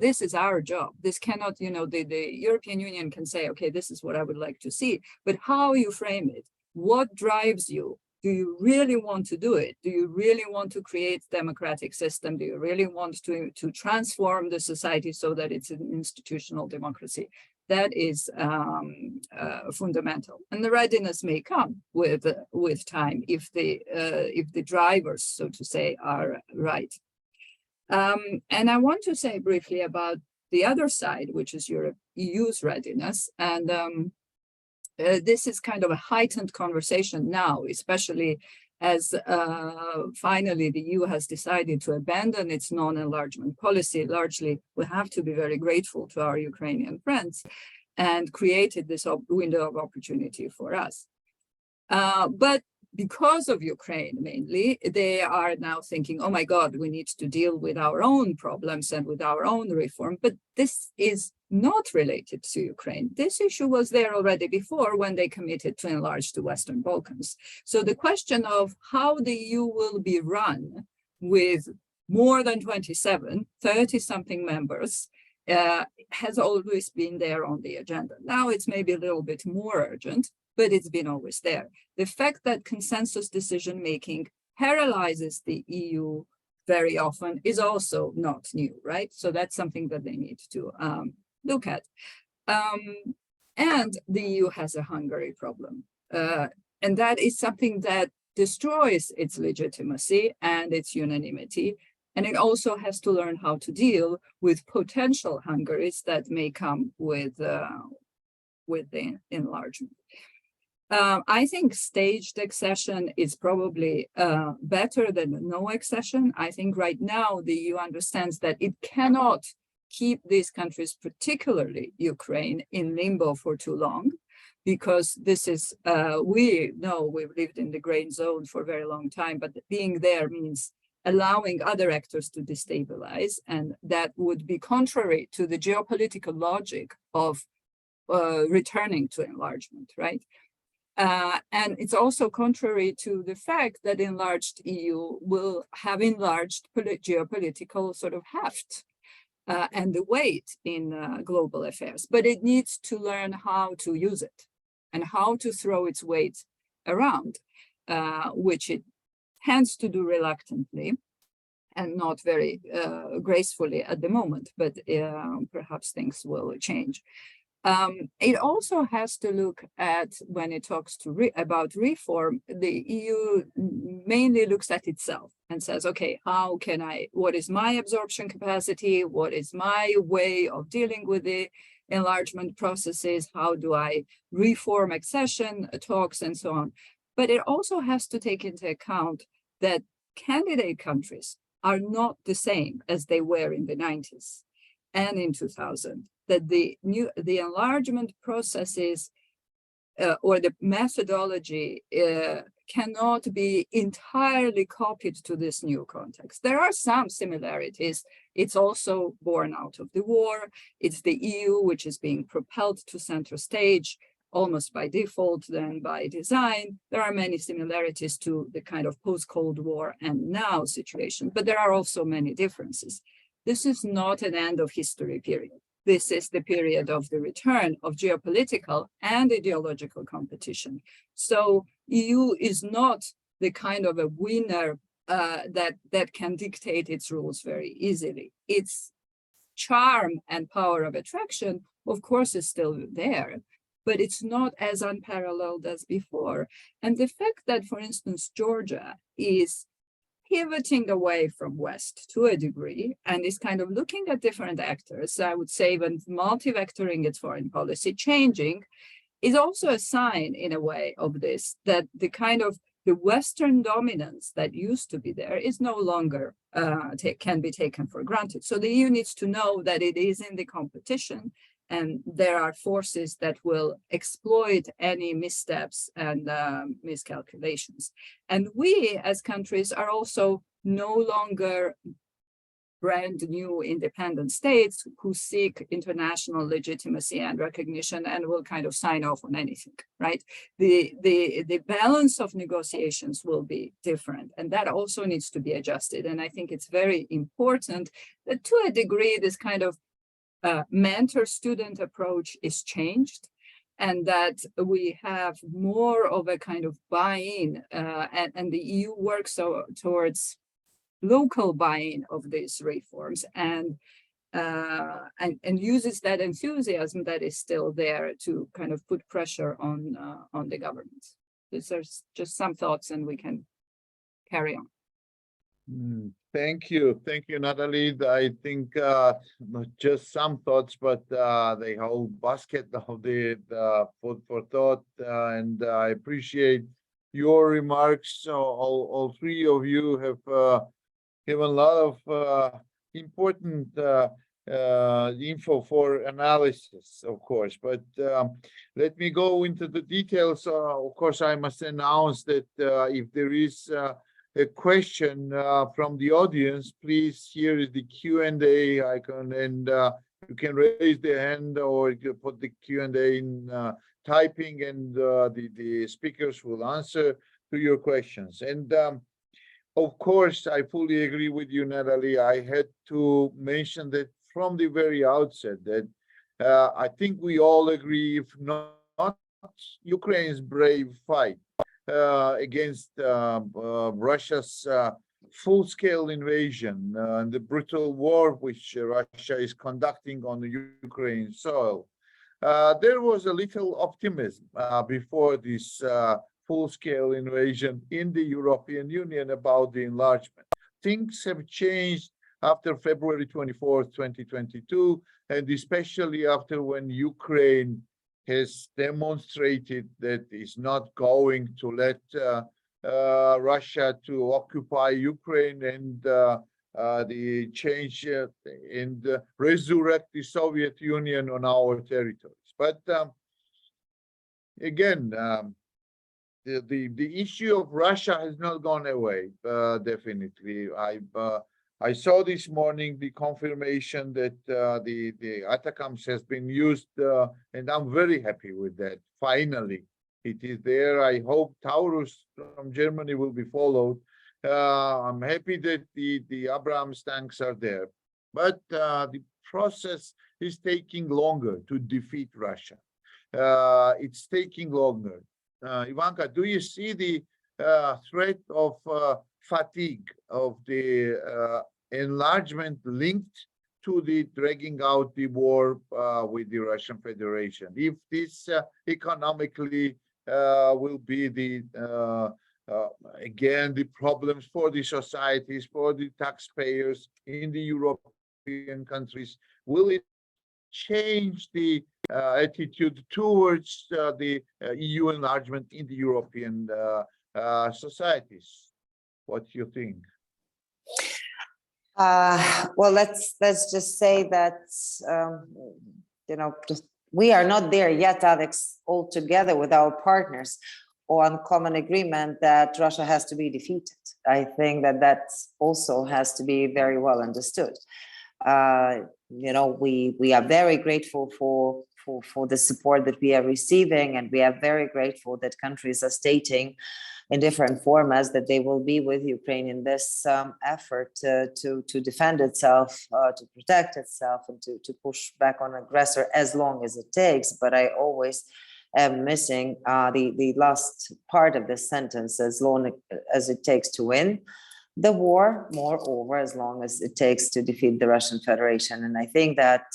this is our job. This cannot, you know, the European Union can say, okay, this is what I would like to see, but how you frame it, what drives you? Do you really want to do it? Do you really want to create a democratic system? Do you really want to transform the society so that it's an institutional democracy? That is fundamental. And the readiness may come with time if the drivers, so to say, are right. And I want to say briefly about the other side, which is EU's readiness. And this is kind of a heightened conversation now, especially as finally the EU has decided to abandon its non-enlargement policy. Largely, we have to be very grateful to our Ukrainian friends and created this window of opportunity for us. But because of Ukraine, mainly, they are now thinking, oh my God, we need to deal with our own problems and with our own reform. But this is not related to Ukraine. This issue was there already before when they committed to enlarge the Western Balkans. So the question of how the EU will be run with more than 27, 30-something members has always been there on the agenda. Now it's maybe a little bit more urgent, but it's been always there. The fact that consensus decision-making paralyzes the EU very often is also not new, right? So that's something that they need to look at. And the EU has a Hungary problem. And that is something that destroys its legitimacy and its unanimity. And it also has to learn how to deal with potential Hungaries that may come with the enlargement. I think staged accession is probably better than no accession. I think right now the EU understands that it cannot keep these countries, particularly Ukraine, in limbo for too long, because this is, we know we've lived in the gray zone for a very long time, but being there means allowing other actors to destabilize, and that would be contrary to the geopolitical logic of returning to enlargement, right? And it's also contrary to the fact that enlarged EU will have enlarged geopolitical sort of heft and the weight in global affairs, but it needs to learn how to use it and how to throw its weight around, which it tends to do reluctantly and not very gracefully at the moment, but perhaps things will change. It also has to look at, when it talks to about reform, the EU mainly looks at itself and says, okay, how can what is my absorption capacity? What is my way of dealing with the enlargement processes? How do I reform accession talks and so on? But it also has to take into account that candidate countries are not the same as they were in the 90s and in 2000. That the enlargement processes or the methodology cannot be entirely copied to this new context. There are some similarities. It's also born out of the war. It's the EU which is being propelled to center stage almost by default than by design. There are many similarities to the kind of post-Cold War and now situation, but there are also many differences. This is not an end of history period. This is the period of the return of geopolitical and ideological competition. So EU is not the kind of a winner that can dictate its rules very easily. Its charm and power of attraction, of course, is still there, but it's not as unparalleled as before. And the fact that, for instance, Georgia is pivoting away from West to a degree and is kind of looking at different actors, I would say even multi-vectoring its foreign policy, changing, is also a sign in a way of this, that the kind of the Western dominance that used to be there is no longer can be taken for granted. So the EU needs to know that it is in the competition and there are forces that will exploit any missteps and miscalculations. And we as countries are also no longer brand new independent states who seek international legitimacy and recognition and will kind of sign off on anything, right? The balance of negotiations will be different, and that also needs to be adjusted. And I think it's very important that to a degree, this kind of mentor-student approach is changed, and that we have more of a kind of buy-in, and the EU works towards local buy-in of these reforms and uses that enthusiasm that is still there to kind of put pressure on the governments. These are just some thoughts, and we can carry on. Thank you, Natalie. I think not just some thoughts, but the whole basket of the food for thought, and I appreciate your remarks. So all three of you have given a lot of important info for analysis, of course. But let me go into the details. Of course, I must announce that if there is a question from the audience, please, here is the Q&A icon, and you can raise the hand or you can put the Q&A in typing, and the speakers will answer to your questions. And of course, I fully agree with you, Natalie. I had to mention that from the very outset that I think we all agree, if not Ukraine's brave fight against Russia's full-scale invasion and the brutal war which Russia is conducting on the Ukraine soil, there was a little optimism before this full-scale invasion in the European Union about the enlargement. Things have changed after February 24th, 2022, and especially after when Ukraine has demonstrated that it's not going to let Russia to occupy Ukraine and the change and resurrect the Soviet Union on our territories. But again, the issue of Russia has not gone away. Definitely, I saw this morning the confirmation that the ATACMS has been used, and I'm very happy with that. Finally, it is there. I hope Taurus from Germany will be followed. I'm happy that the Abrams tanks are there, but the process is taking longer to defeat Russia. It's taking longer. Ivanka, do you see the threat of fatigue of the enlargement linked to the dragging out the war with the Russian Federation? If this economically will be the again the problems for the societies, for the taxpayers in the European countries, will it change the attitude towards the EU enlargement in the European societies? What do you think? Well, let's just say that we are not there yet, Alex, altogether with our partners on common agreement that Russia has to be defeated. I think that also has to be very well understood. We are very grateful for the support that we are receiving, and we are very grateful that countries are stating in different formats that they will be with Ukraine in this effort to defend itself, to protect itself, and to push back on aggressor as long as it takes. But I always am missing the last part of this sentence: as long as it takes to win the war, moreover, as long as it takes to defeat the Russian Federation. And I think that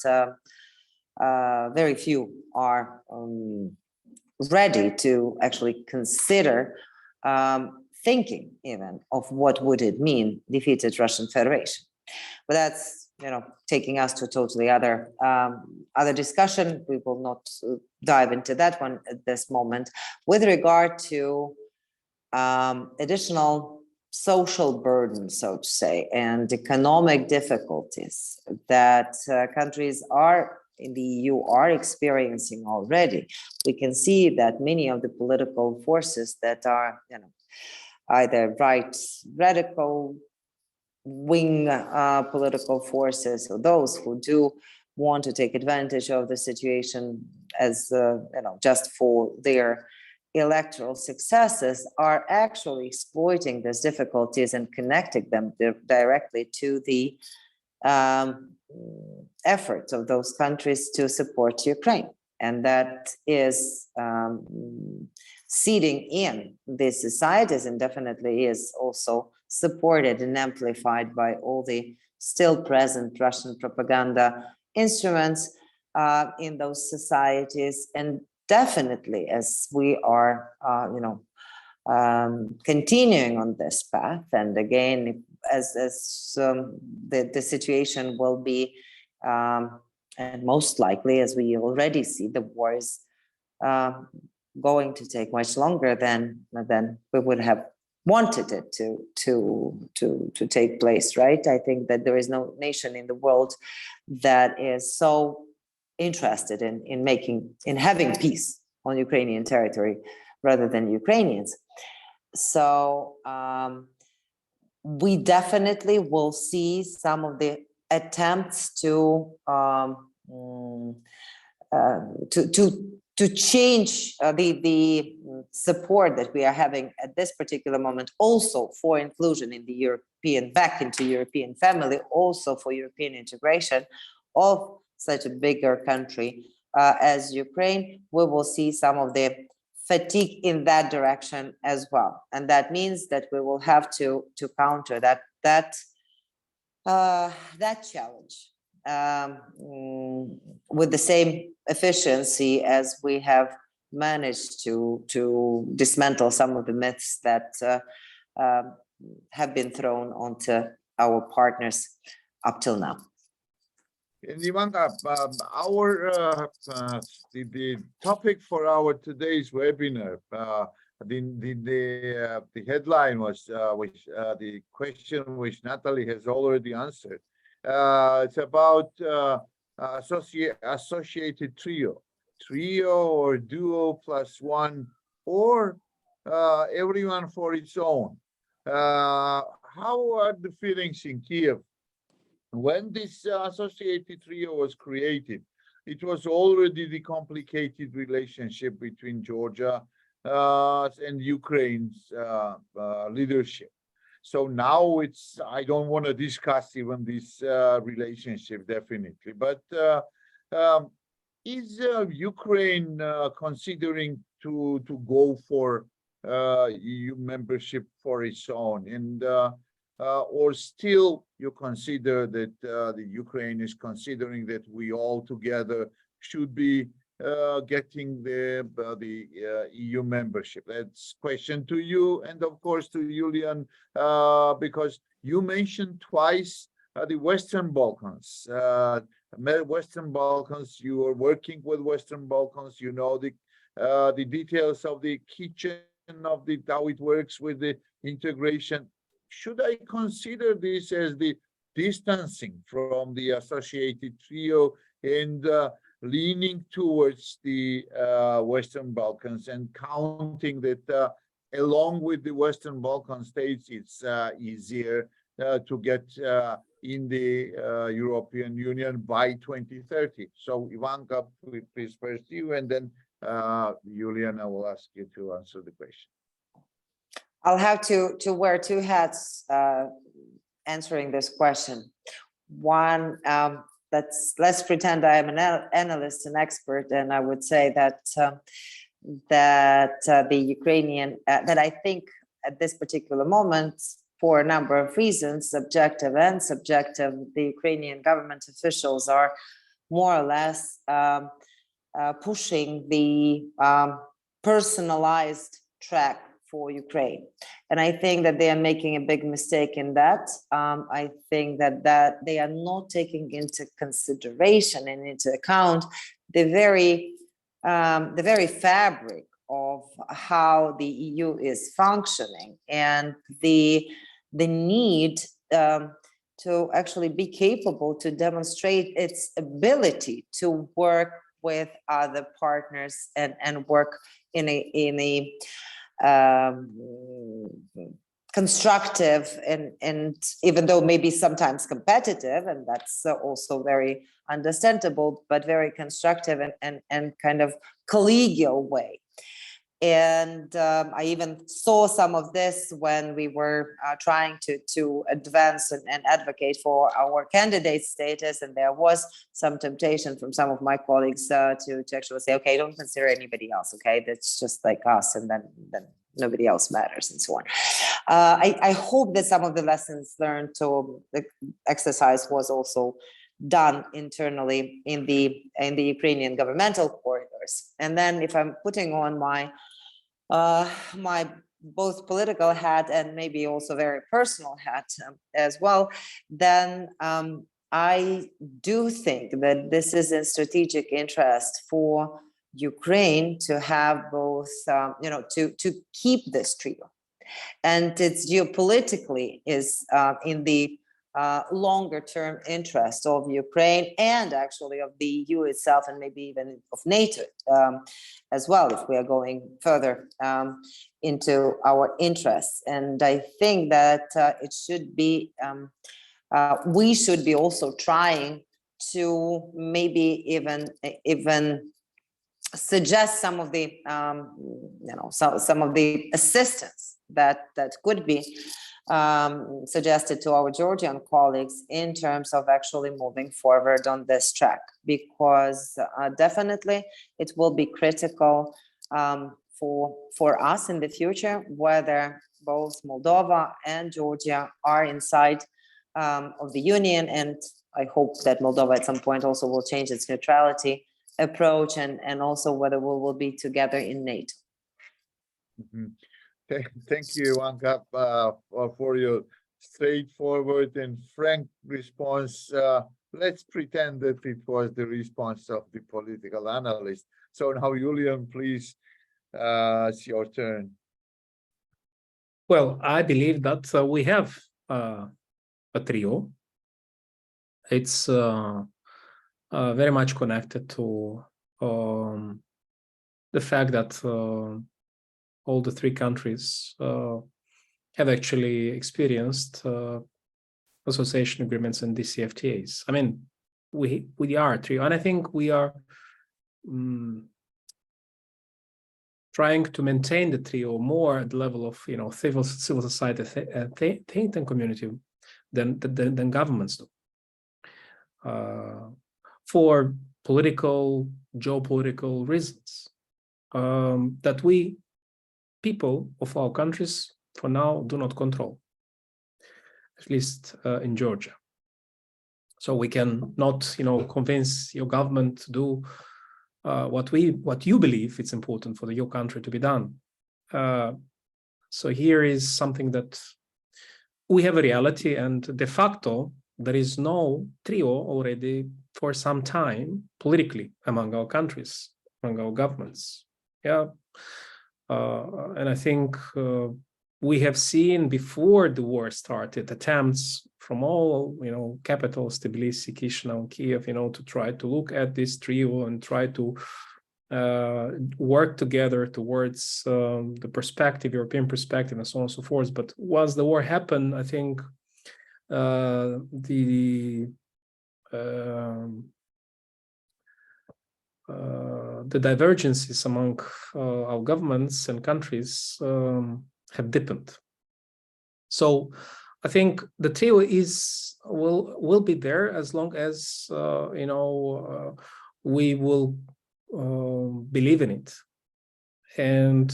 very few are ready to actually consider thinking even of what would it mean defeated Russian Federation. But that's taking us to a totally other discussion. We will not dive into that one at this moment. With regard to additional social burden, so to say, and economic difficulties that countries in the EU are experiencing already, we can see that many of the political forces that are, either right radical wing political forces, or those who do want to take advantage of the situation as just for their electoral successes, are actually exploiting these difficulties and connecting them directly to the efforts of those countries to support Ukraine. And that is seeding in these societies, and definitely is also supported and amplified by all the still present Russian propaganda instruments in those societies. And definitely, as we are, continuing on this path, and again, as the situation will be, and most likely, as we already see, the war is going to take much longer than we would have wanted it to take place, right? I think that there is no nation in the world that is so interested in having peace on Ukrainian territory rather than Ukrainians. So we definitely will see some of the attempts to change the support that we are having at this particular moment, also for inclusion in the back into European family, also for European integration of such a bigger country as Ukraine. We will see some of the fatigue in that direction as well. And that means that we will have to counter that challenge with the same efficiency as we have managed to dismantle some of the myths that have been thrown onto our partners up till now. And Ivanna, the topic for our today's webinar, the headline was the question which Natalie has already answered. It's about associated trio or duo plus one, or everyone for its own. How are the feelings in Kyiv? When this associated trio was created, it was already the complicated relationship between Georgia and Ukraine's leadership. So now I don't want to discuss even this relationship, definitely. But is Ukraine considering to go for EU membership for its own? And or still you consider that the Ukraine is considering that we all together should be getting the EU membership? That's question to you, and of course to Iulian, because you mentioned twice the Western Balkans. Western Balkans, you are working with Western Balkans, you know the details of the kitchen of how it works with the integration. Should I consider this as the distancing from the associated trio and leaning towards the Western Balkans and counting that along with the Western Balkan states, it's easier to get in the European Union by 2030? So Ivanna, please first you, and then Iulian, I will ask you to answer the question. I'll have to wear two hats answering this question. One, let's pretend I am an analyst, an expert, and I would say that the Ukrainian, that I think at this particular moment, for a number of reasons, objective and subjective, the Ukrainian government officials are more or less pushing the personalized track for Ukraine. And I think that they are making a big mistake in that. I think that they are not taking into consideration and into account the very fabric of how the EU is functioning, and the need to actually be capable to demonstrate its ability to work with other partners and work in a constructive and even though maybe sometimes competitive, and that's also very understandable, but very constructive and kind of collegial way. And I even saw some of this when we were trying to advance and advocate for our candidate status, and there was some temptation from some of my colleagues to actually say, okay, don't consider anybody else, okay, that's just like us, and then nobody else matters, and so on. I hope that some of the lessons learned to the exercise was also done internally in the Ukrainian governmental corridors. And then if I'm putting on my both political hat and maybe also very personal hat as well, then I do think that this is in strategic interest for Ukraine to have both, to keep this trio. And it's geopolitically is in the longer term interest of Ukraine and actually of the EU itself, and maybe even of NATO as well, if we are going further into our interests. And I think that it should be, we should be also trying to maybe even suggest some of the, some of the assistance that could be suggested to our Georgian colleagues in terms of actually moving forward on this track, because definitely it will be critical for us in the future, whether both Moldova and Georgia are inside of the Union, and I hope that Moldova at some point also will change its neutrality approach, and also whether we will be together in NATO. Thank you, Ivanna, for your straightforward and frank response. Let's pretend that it was the response of the political analyst. So now, Iulian, please, it's your turn. Well, I believe that we have a trio. It's very much connected to the fact that all the three countries have actually experienced association agreements and DCFTAs. I mean, we are a trio, and I think we are trying to maintain the trio more at the level of civil society think tank community than governments do, for political, geopolitical reasons, that we people of our countries for now do not control, at least in Georgia. So we can not convince your government to do what you believe it's important for your country to be done. So here is something that we have a reality, and de facto there is no trio already for some time politically among our countries, among our governments. And I think we have seen before the war started attempts from all capitals, Tbilisi, Chisinau, Kyiv, to try to look at this trio and try to work together towards the perspective, European perspective, and so on and so forth. But once the war happened, I think the divergences among our governments and countries have deepened. So I think the trio will be there as long as we will believe in it. And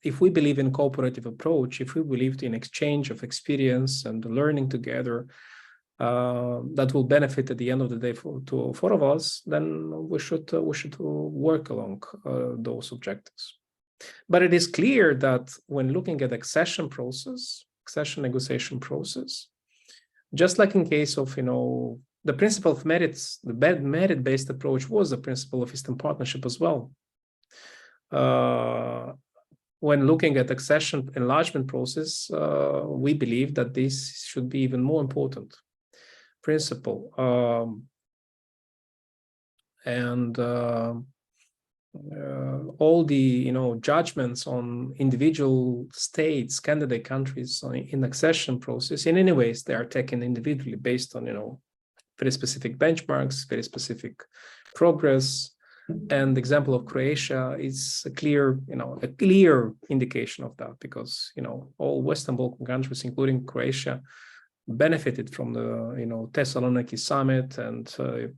if we believe in cooperative approach, if we believe in exchange of experience and learning together, that will benefit at the end of the day for four of us, then we should work along those objectives. But it is clear that when looking at accession negotiation process, just like in case of the principle of merits, the merit-based approach was the principle of Eastern Partnership as well. When looking at accession enlargement process, we believe that this should be even more important principle. All the judgments on individual states, candidate countries in accession process, in any ways they are taken individually based on very specific benchmarks, very specific progress. And the example of Croatia is a clear indication of that, because all Western Balkan countries, including Croatia, benefited from the Thessaloniki summit and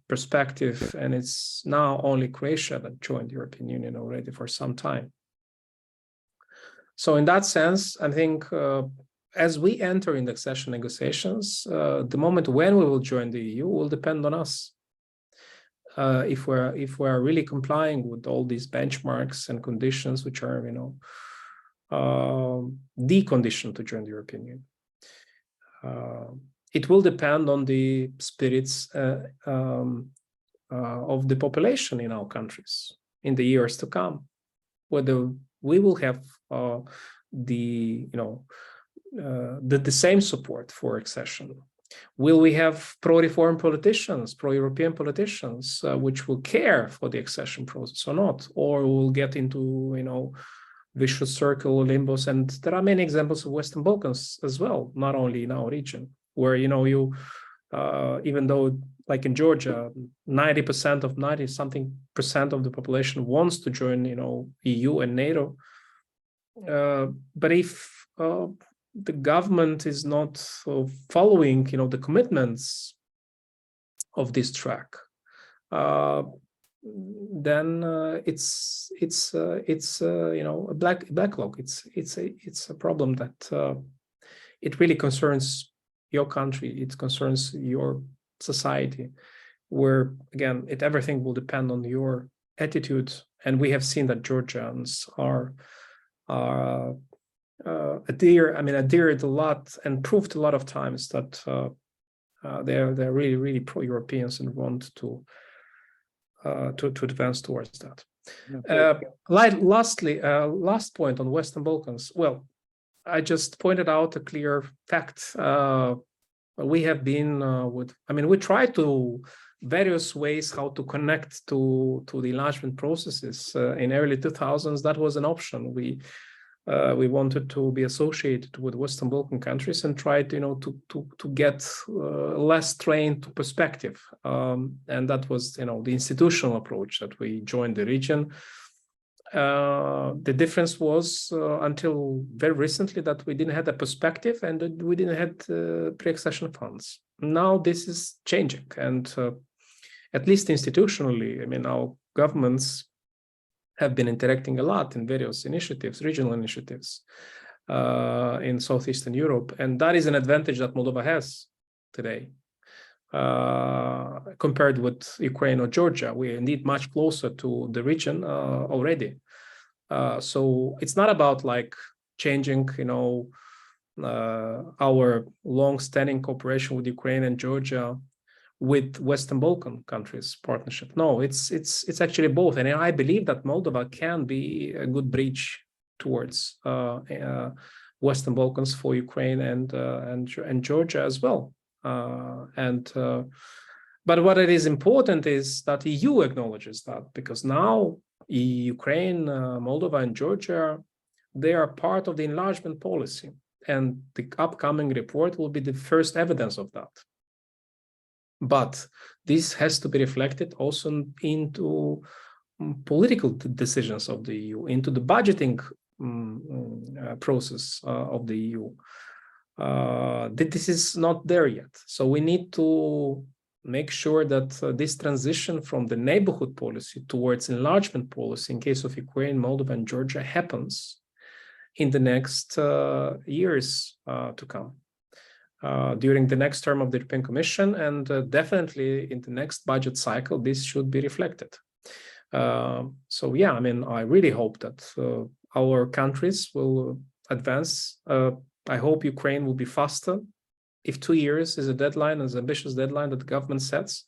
perspective, and it's now only Croatia that joined the European Union already for some time. So in that sense, I think as we enter in the accession negotiations, the moment when we will join the EU will depend on us. If we're really complying with all these benchmarks and conditions, which are the condition to join the European Union. It will depend on the spirits of the population in our countries in the years to come, whether we will have the same support for accession. Will we have pro-reform politicians, pro-European politicians, which will care for the accession process or not, or will get into vicious circle, limbos? And there are many examples of Western Balkans as well, not only in our region, where even though, like in Georgia, 90% of the population wants to join EU and NATO, but if the government is not following the commitments of this track, then it's you know, a backlog. It's a problem that it really concerns your country. It concerns your society, where again, everything will depend on your attitude. And we have seen that Georgians are adhered a lot and proved a lot of times that they're really pro-Europeans and want to advance towards that. Lastly, last point on Western Balkans. Well, I just pointed out a clear fact. We have been we tried to various ways how to connect to the enlargement processes in early 2000s. That was an option. We wanted to be associated with Western Balkan countries and tried, to get less strained perspective. And that was, the institutional approach that we joined the region. The difference was until very recently that we didn't have a perspective and that we didn't have pre-accession funds. Now this is changing, and at least institutionally, our governments have been interacting a lot in various initiatives, regional initiatives in Southeastern Europe. And that is an advantage that Moldova has today compared with Ukraine or Georgia. We are indeed much closer to the region already. So it's not about like changing, our long-standing cooperation with Ukraine and Georgia with Western Balkan countries partnership. No, it's actually both, and I believe that Moldova can be a good bridge towards Western Balkans for Ukraine and Georgia as well. But what it is important is that EU acknowledges that, because now Ukraine, Moldova, and Georgia, they are part of the enlargement policy, and the upcoming report will be the first evidence of that. But this has to be reflected also into political decisions of the EU, into the budgeting process of the EU. This is not there yet. So we need to make sure that this transition from the neighborhood policy towards enlargement policy in case of Ukraine, Moldova, and Georgia happens in the next years to come. During the next term of the European Commission, and definitely in the next budget cycle, this should be reflected. So yeah, I really hope that our countries will advance. I hope Ukraine will be faster. If 2 years is a deadline, as ambitious deadline that the government sets,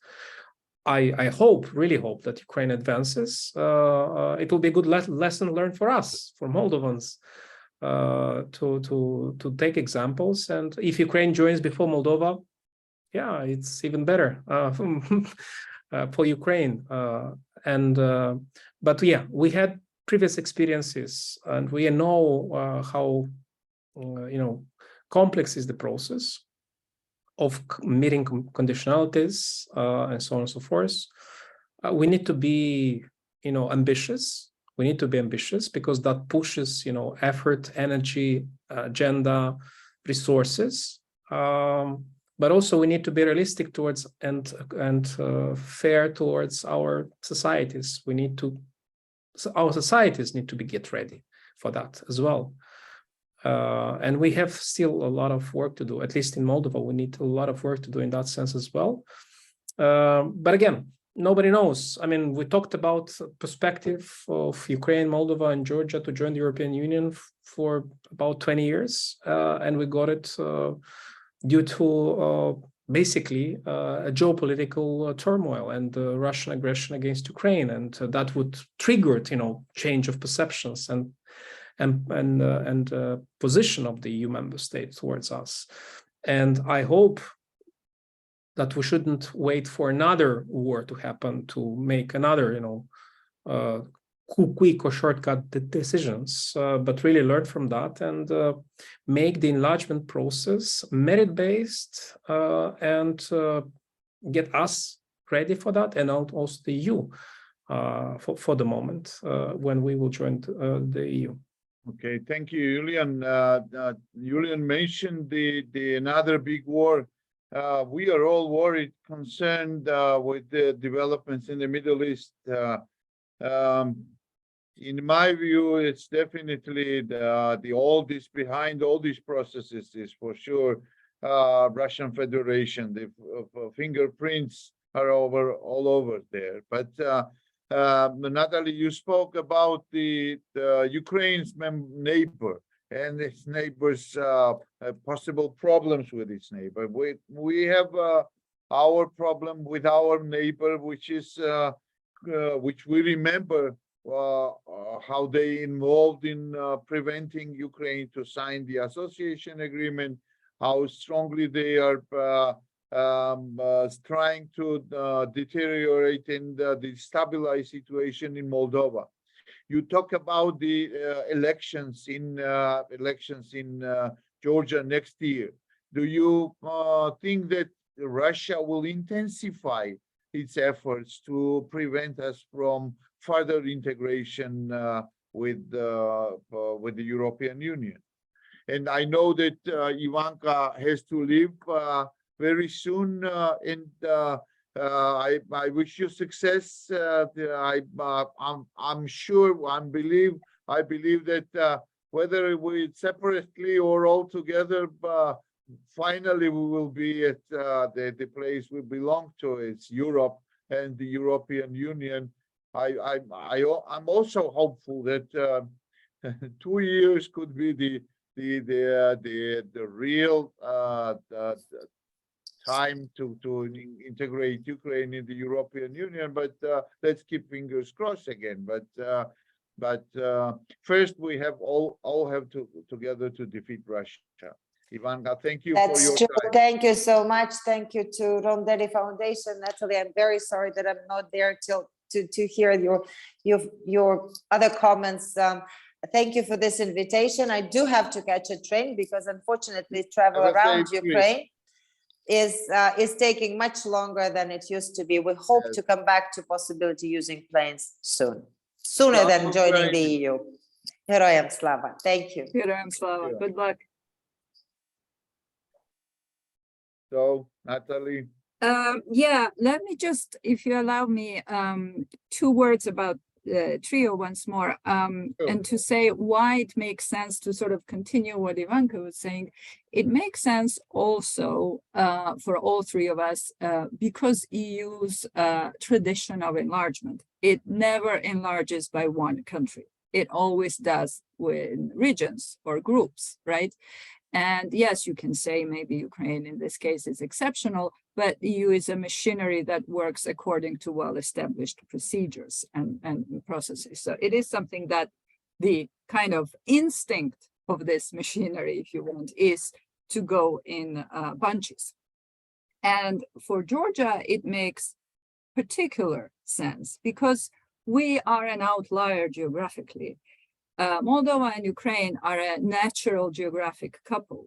I really hope that Ukraine advances. It will be a good lesson learned for us, for Moldovans, to take examples. And if Ukraine joins before Moldova, yeah, it's even better for Ukraine. But yeah, we had previous experiences, and we know how complex is the process of meeting conditionalities and so on and so forth. We need to be, ambitious. We need to be ambitious because that pushes, effort, energy, agenda, resources. But also we need to be realistic towards and fair towards our societies. Our societies need to get ready for that as well. And we have still a lot of work to do. At least in Moldova, we need a lot of work to do in that sense as well. But again, nobody knows. We talked about perspective of Ukraine, Moldova, and Georgia to join the European Union for about 20 years. And we got it due to basically a geopolitical turmoil and Russian aggression against Ukraine. And that would trigger, change of perceptions and position of the EU member states towards us. And I hope that we shouldn't wait for another war to happen to make another, quick or shortcut decisions, but really learn from that and make the enlargement process merit-based and get us ready for that, and also the EU for the moment when we will join the EU. Okay, thank you, Iulian. Iulian mentioned the another big war we are all worried, concerned with the developments in the Middle East. In my view, it's definitely the oldest behind all these processes is for sure Russian Federation. The fingerprints are all over there. But Natalie, you spoke about the Ukraine's neighbor and its neighbors' possible problems with its neighbor. We have our problem with our neighbor, which is which we remember how they involved in preventing Ukraine to sign the association agreement, how strongly they are trying to deteriorate and destabilize situation in Moldova. You talk about the elections in Georgia next year. Do you think that Russia will intensify its efforts to prevent us from further integration with the European Union? And I know that Ivanna has to leave very soon, and I wish you success. I'm sure, I believe that whether we separately or all together, finally we will be at the place we belong to. It's Europe and the European Union. I'm also hopeful that 2 years could be the real time to integrate Ukraine in the European Union, but let's keep fingers crossed again. But first we have all have to together to defeat Russia. Ivanna, thank you for your time. Thank you so much. Thank you to Rondelli Foundation. Natalie, I'm very sorry that I'm not there to hear your other comments. Thank you for this invitation. I do have to catch a train because unfortunately travel around Ukraine is taking much longer than it used to be. We hope to come back to possibility using planes sooner than joining the EU. Heroyam Slava. Thank you. Heroyam Slava. Good luck. So, Natalie. Yeah, let me just, if you allow me, 2 words about TRIO once more, and to say why it makes sense to sort of continue what Ivanka was saying. It makes sense also for all 3 of us because EU's tradition of enlargement. It never enlarges by one country. It always does with regions or groups, right? And yes, you can say maybe Ukraine in this case is exceptional, but EU is a machinery that works according to well-established procedures and processes. So it is something that the kind of instinct of this machinery, if you want, is to go in bunches. And for Georgia, it makes particular sense because we are an outlier geographically. Moldova and Ukraine are a natural geographic couple.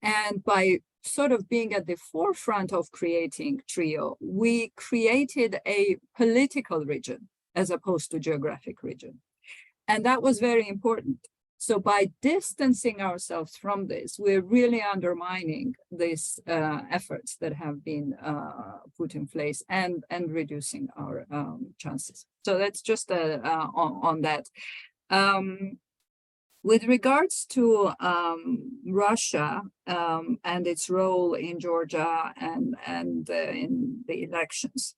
And by sort of being at the forefront of creating TRIO, we created a political region as opposed to geographic region. And that was very important. So by distancing ourselves from this, we're really undermining these efforts that have been put in place and reducing our chances. So that's just on that. With regards to Russia and its role in Georgia and in the elections,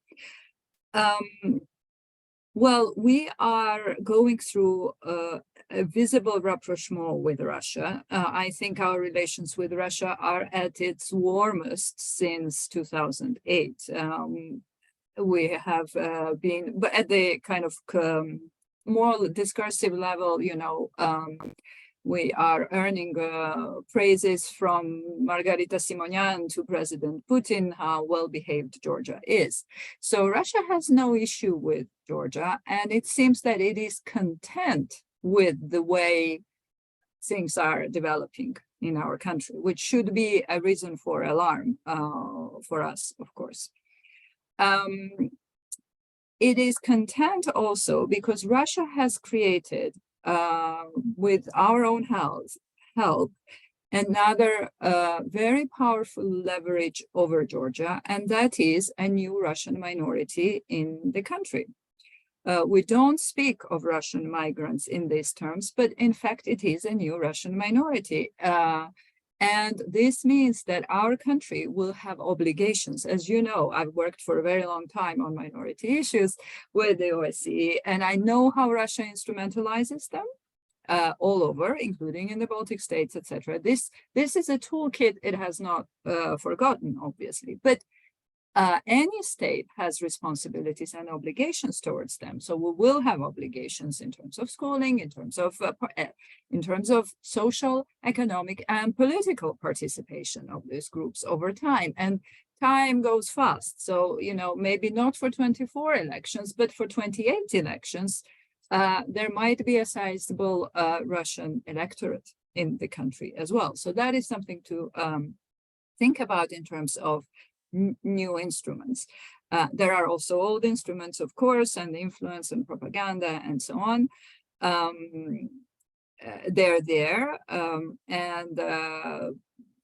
well, we are going through a visible rapprochement with Russia. I think our relations with Russia are at its warmest since 2008. We have been, but at the kind of more discursive level, you know, we are earning praises from Margarita Simonyan to President Putin, how well-behaved Georgia is. So Russia has no issue with Georgia, and it seems that it is content with the way things are developing in our country, which should be a reason for alarm for us, of course. It is content also because Russia has created, with our own help, another very powerful leverage over Georgia, and that is a new Russian minority in the country. We don't speak of Russian migrants in these terms, but in fact, it is a new Russian minority. And this means that our country will have obligations. As you know, I've worked for a very long time on minority issues with the OSCE, and I know how Russia instrumentalizes them all over, including in the Baltic states, etc. This is a toolkit it has not forgotten, obviously, but any state has responsibilities and obligations towards them. So we will have obligations in terms of schooling, in terms of social, economic, and political participation of these groups over time. And time goes fast. So, you know, maybe not for 24 elections, but for 28 elections, there might be a sizable Russian electorate in the country as well. So that is something to think about in terms of new instruments. There are also old instruments, of course, and influence and propaganda and so on. They're there, and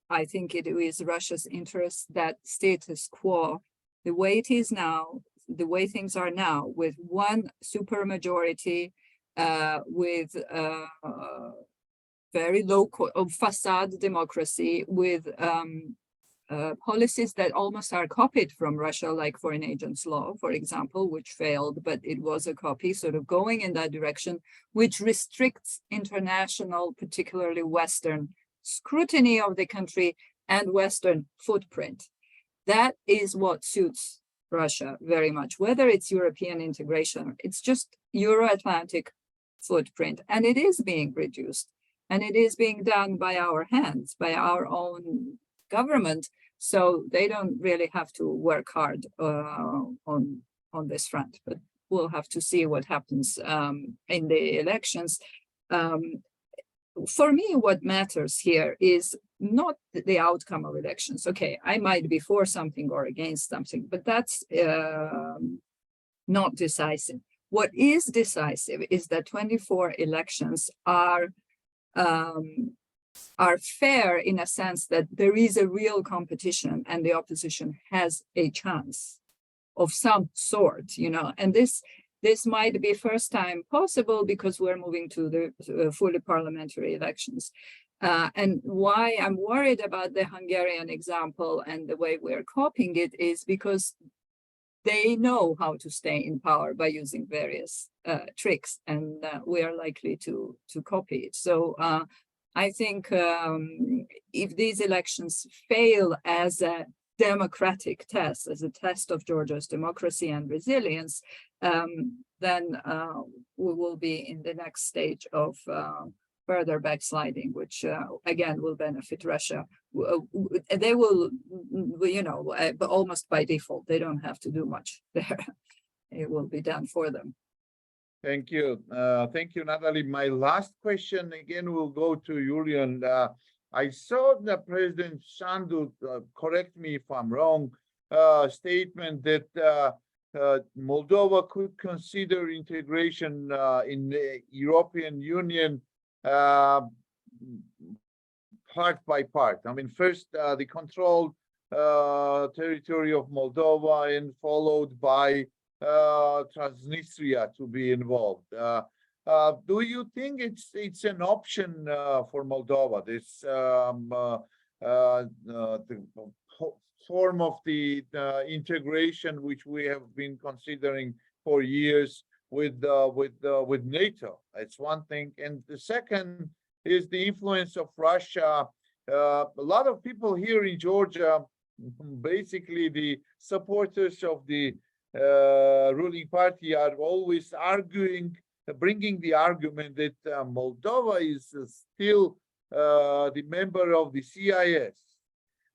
I think it is Russia's interest that status quo, the way it is now, the way things are now, with one supermajority, with very low facade democracy, with policies that almost are copied from Russia, like foreign agents law, for example, which failed, but it was a copy sort of going in that direction, which restricts international, particularly Western scrutiny of the country and Western footprint. That is what suits Russia very much, whether it's European integration, it's just Euro-Atlantic footprint, and it is being reduced, and it is being done by our hands, by our own government, so they don't really have to work hard on this front. But we'll have to see what happens in the elections. For me, what matters here is not the outcome of elections. Okay, I might be for something or against something, but that's not decisive. What is decisive is that 24 elections are fair in a sense that there is a real competition and the opposition has a chance of some sort, you know, and this might be first time possible because we're moving to the fully parliamentary elections. And why I'm worried about the Hungarian example and the way we're copying it is because they know how to stay in power by using various tricks, and we are likely to copy it. So I think if these elections fail as a democratic test, as a test of Georgia's democracy and resilience, then we will be in the next stage of further backsliding, which again will benefit Russia. They will, you know, almost by default, they don't have to do much there. It will be done for them. Thank you. Thank you, Natalie. My last question again will go to Iulian. I saw the President Sandu, correct me if I'm wrong, statement that Moldova could consider integration in the European Union part by part. I mean, first the controlled territory of Moldova and followed by Transnistria to be involved. Do you think it's an option for Moldova, this the form of the integration which we have been considering for years with NATO? It's one thing, and the second is the influence of Russia. A lot of people here in Georgia, basically the supporters of the ruling party, are always bringing the argument that Moldova is still the member of the CIS,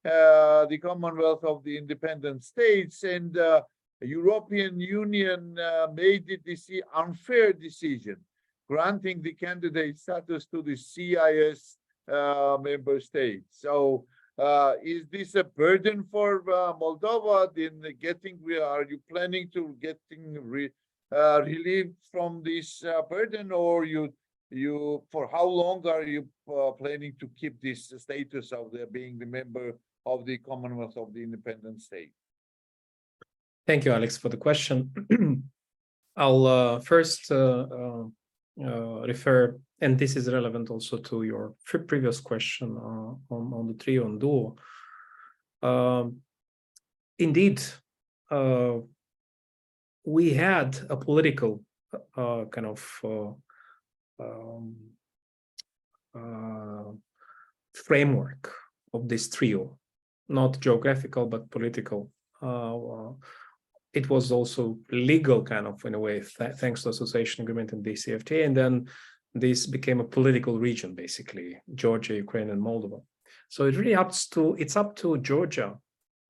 the Commonwealth of the Independent States, and the European Union made this unfair decision, granting the candidate status to the CIS member states. So is this a burden for Moldova? Are you planning to getting relieved from this burden, or you for how long are you planning to keep this status of being the member of the Commonwealth of the Independent State? Thank you, Alex, for the question. I'll first refer, and this is relevant also to your previous question on the trio and duo. Indeed, we had a political kind of framework of this trio, not geographical, but political. It was also legal kind of in a way, thanks to association agreement and DCFTA, and then this became a political region, basically, Georgia, Ukraine, and Moldova. So it really it's up to Georgia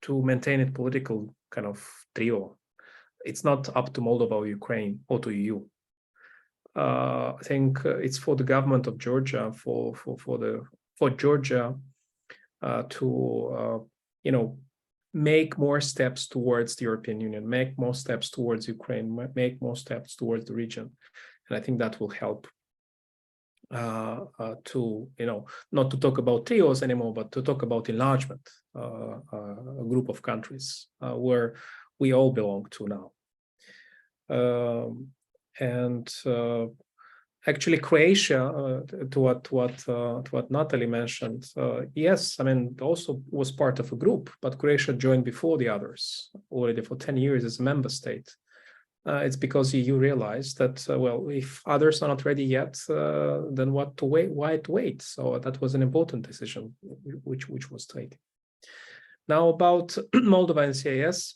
to maintain its political kind of trio. It's not up to Moldova or Ukraine or to EU. I think it's for the government of Georgia, for Georgia to make more steps towards the European Union, make more steps towards Ukraine, make more steps towards the region, and I think that will help to not to talk about trios anymore, but to talk about enlargement, a group of countries where we all belong to now. Actually, Croatia, to what Natalie mentioned, yes, I mean, also was part of a group, but Croatia joined before the others already for 10 years as a member state. It's because EU realized that, well, if others are not ready yet, then what to wait? Why to wait? So that was an important decision, which was taken. Now about Moldova and CIS.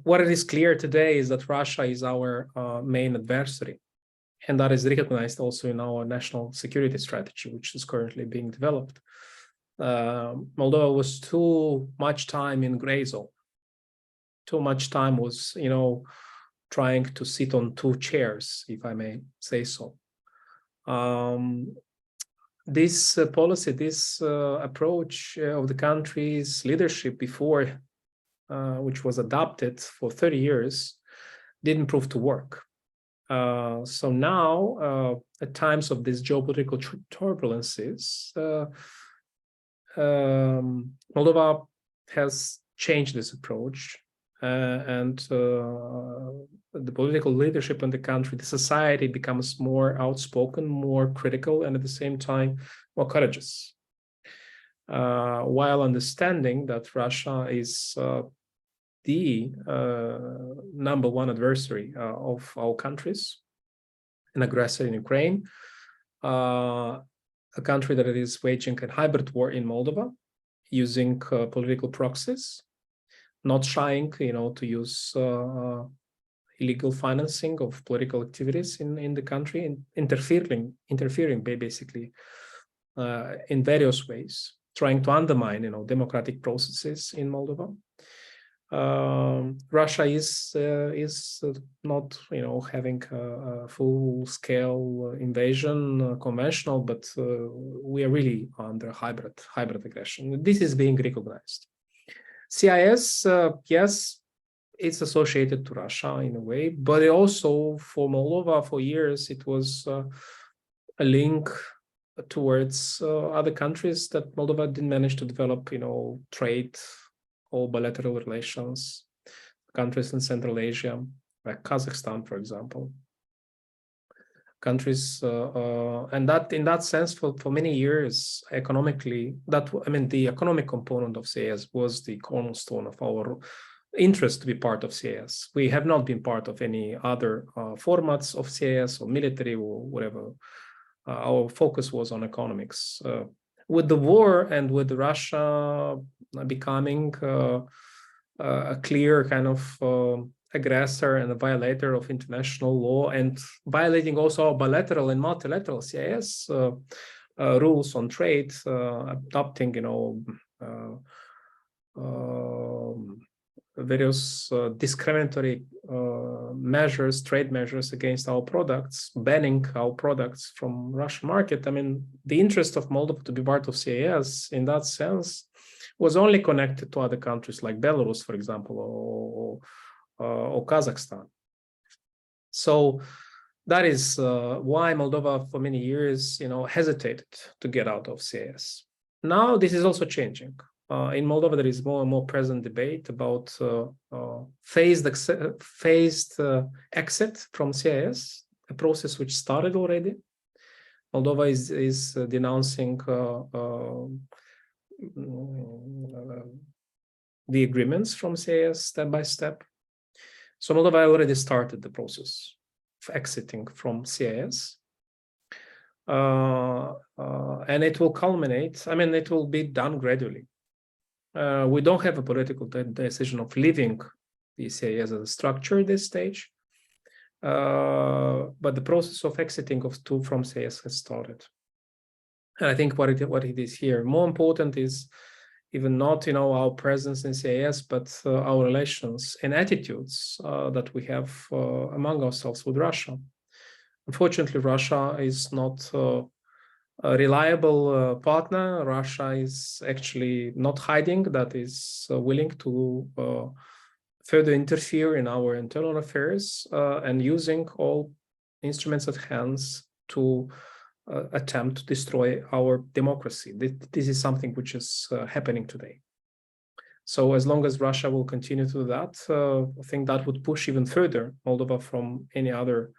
What it is clear today is that Russia is our main adversary, and that is recognized also in our national security strategy, which is currently being developed. Moldova was too much time in gray zone. Too much time was, trying to sit on two chairs, if I may say so. This policy, this approach of the country's leadership before, which was adopted for 30 years, didn't prove to work. So now, at times of these geopolitical turbulences, Moldova has changed this approach, and the political leadership in the country, the society becomes more outspoken, more critical, and at the same time, more courageous. While understanding that Russia is the number one adversary of our countries, an aggressor in Ukraine, a country that is waging a hybrid war in Moldova, using political proxies, not shying, to use illegal financing of political activities in the country, and interfering basically in various ways, trying to undermine, democratic processes in Moldova. Russia is not, having a full-scale invasion, conventional, but we are really under hybrid aggression. This is being recognized. CIS, yes, it's associated to Russia in a way, but it also for Moldova for years it was a link towards other countries that Moldova didn't manage to develop, trade or bilateral relations, countries in Central Asia, like Kazakhstan, for example. Countries, and that in that sense, for many years, economically, the economic component of CIS was the cornerstone of our interest to be part of CIS. We have not been part of any other formats of CIS or military or whatever. Our focus was on economics. With the war and with Russia becoming a clear kind of aggressor and a violator of international law, and violating also our bilateral and multilateral CIS rules on trade, adopting, various discriminatory measures, trade measures against our products, banning our products from Russian market. The interest of Moldova to be part of CIS in that sense was only connected to other countries like Belarus, for example, or Kazakhstan. So that is why Moldova for many years, hesitated to get out of CIS. Now this is also changing. In Moldova, there is more and more present debate about phased exit from CIS, a process which started already. Moldova is denouncing the agreements from CIS step by step. So Moldova already started the process of exiting from CIS. And it will culminate, it will be done gradually. We don't have a political decision of leaving the CIS as a structure at this stage, but the process of exiting from CIS has started. And I think what it is here, more important is even not our presence in CIS, but our relations and attitudes that we have among ourselves with Russia. Unfortunately, Russia is not a reliable partner. Russia is actually not hiding, that is willing to further interfere in our internal affairs and using all instruments at hand to attempt to destroy our democracy. This is something which is happening today. So as long as Russia will continue to do that, I think that would push even further Moldova from any other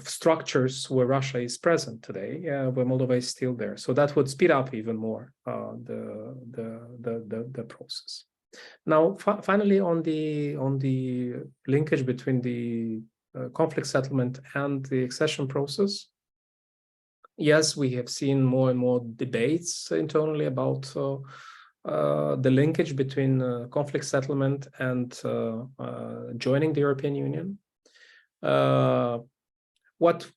structures where Russia is present today, where Moldova is still there. So that would speed up even more the process. Now, finally, on the linkage between the conflict settlement and the accession process, yes, we have seen more and more debates internally about the linkage between conflict settlement and joining the European Union. What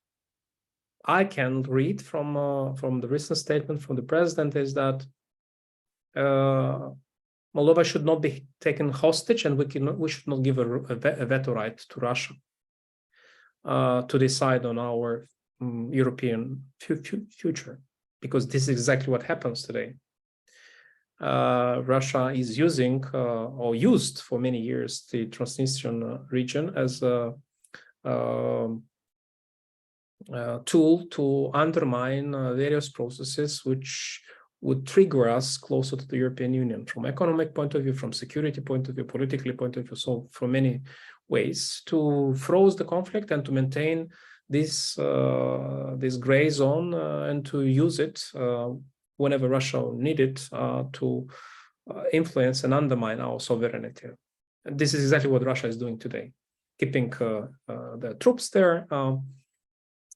I can read from the recent statement from the president is that Moldova should not be taken hostage, and we should not give a veto right to Russia to decide on our European future, because this is exactly what happens today. Russia is using or used for many years the Transnistrian region as a tool to undermine various processes which would trigger us closer to the European Union from economic point of view, from security point of view, politically point of view, so from many ways to freeze the conflict and to maintain this gray zone and to use it whenever Russia needed to influence and undermine our sovereignty. And this is exactly what Russia is doing today, keeping the troops there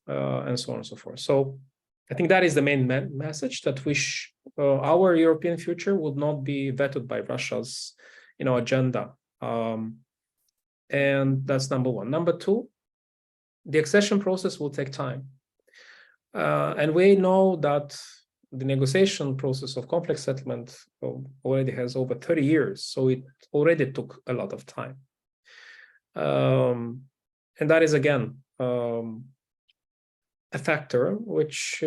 and so on and so forth. So I think that is the main message, that our European future would not be vetted by Russia's agenda. And that's number one. Number two, the accession process will take time. And we know that the negotiation process of conflict settlement already has over 30 years. So it already took a lot of time. And that is, again, a factor which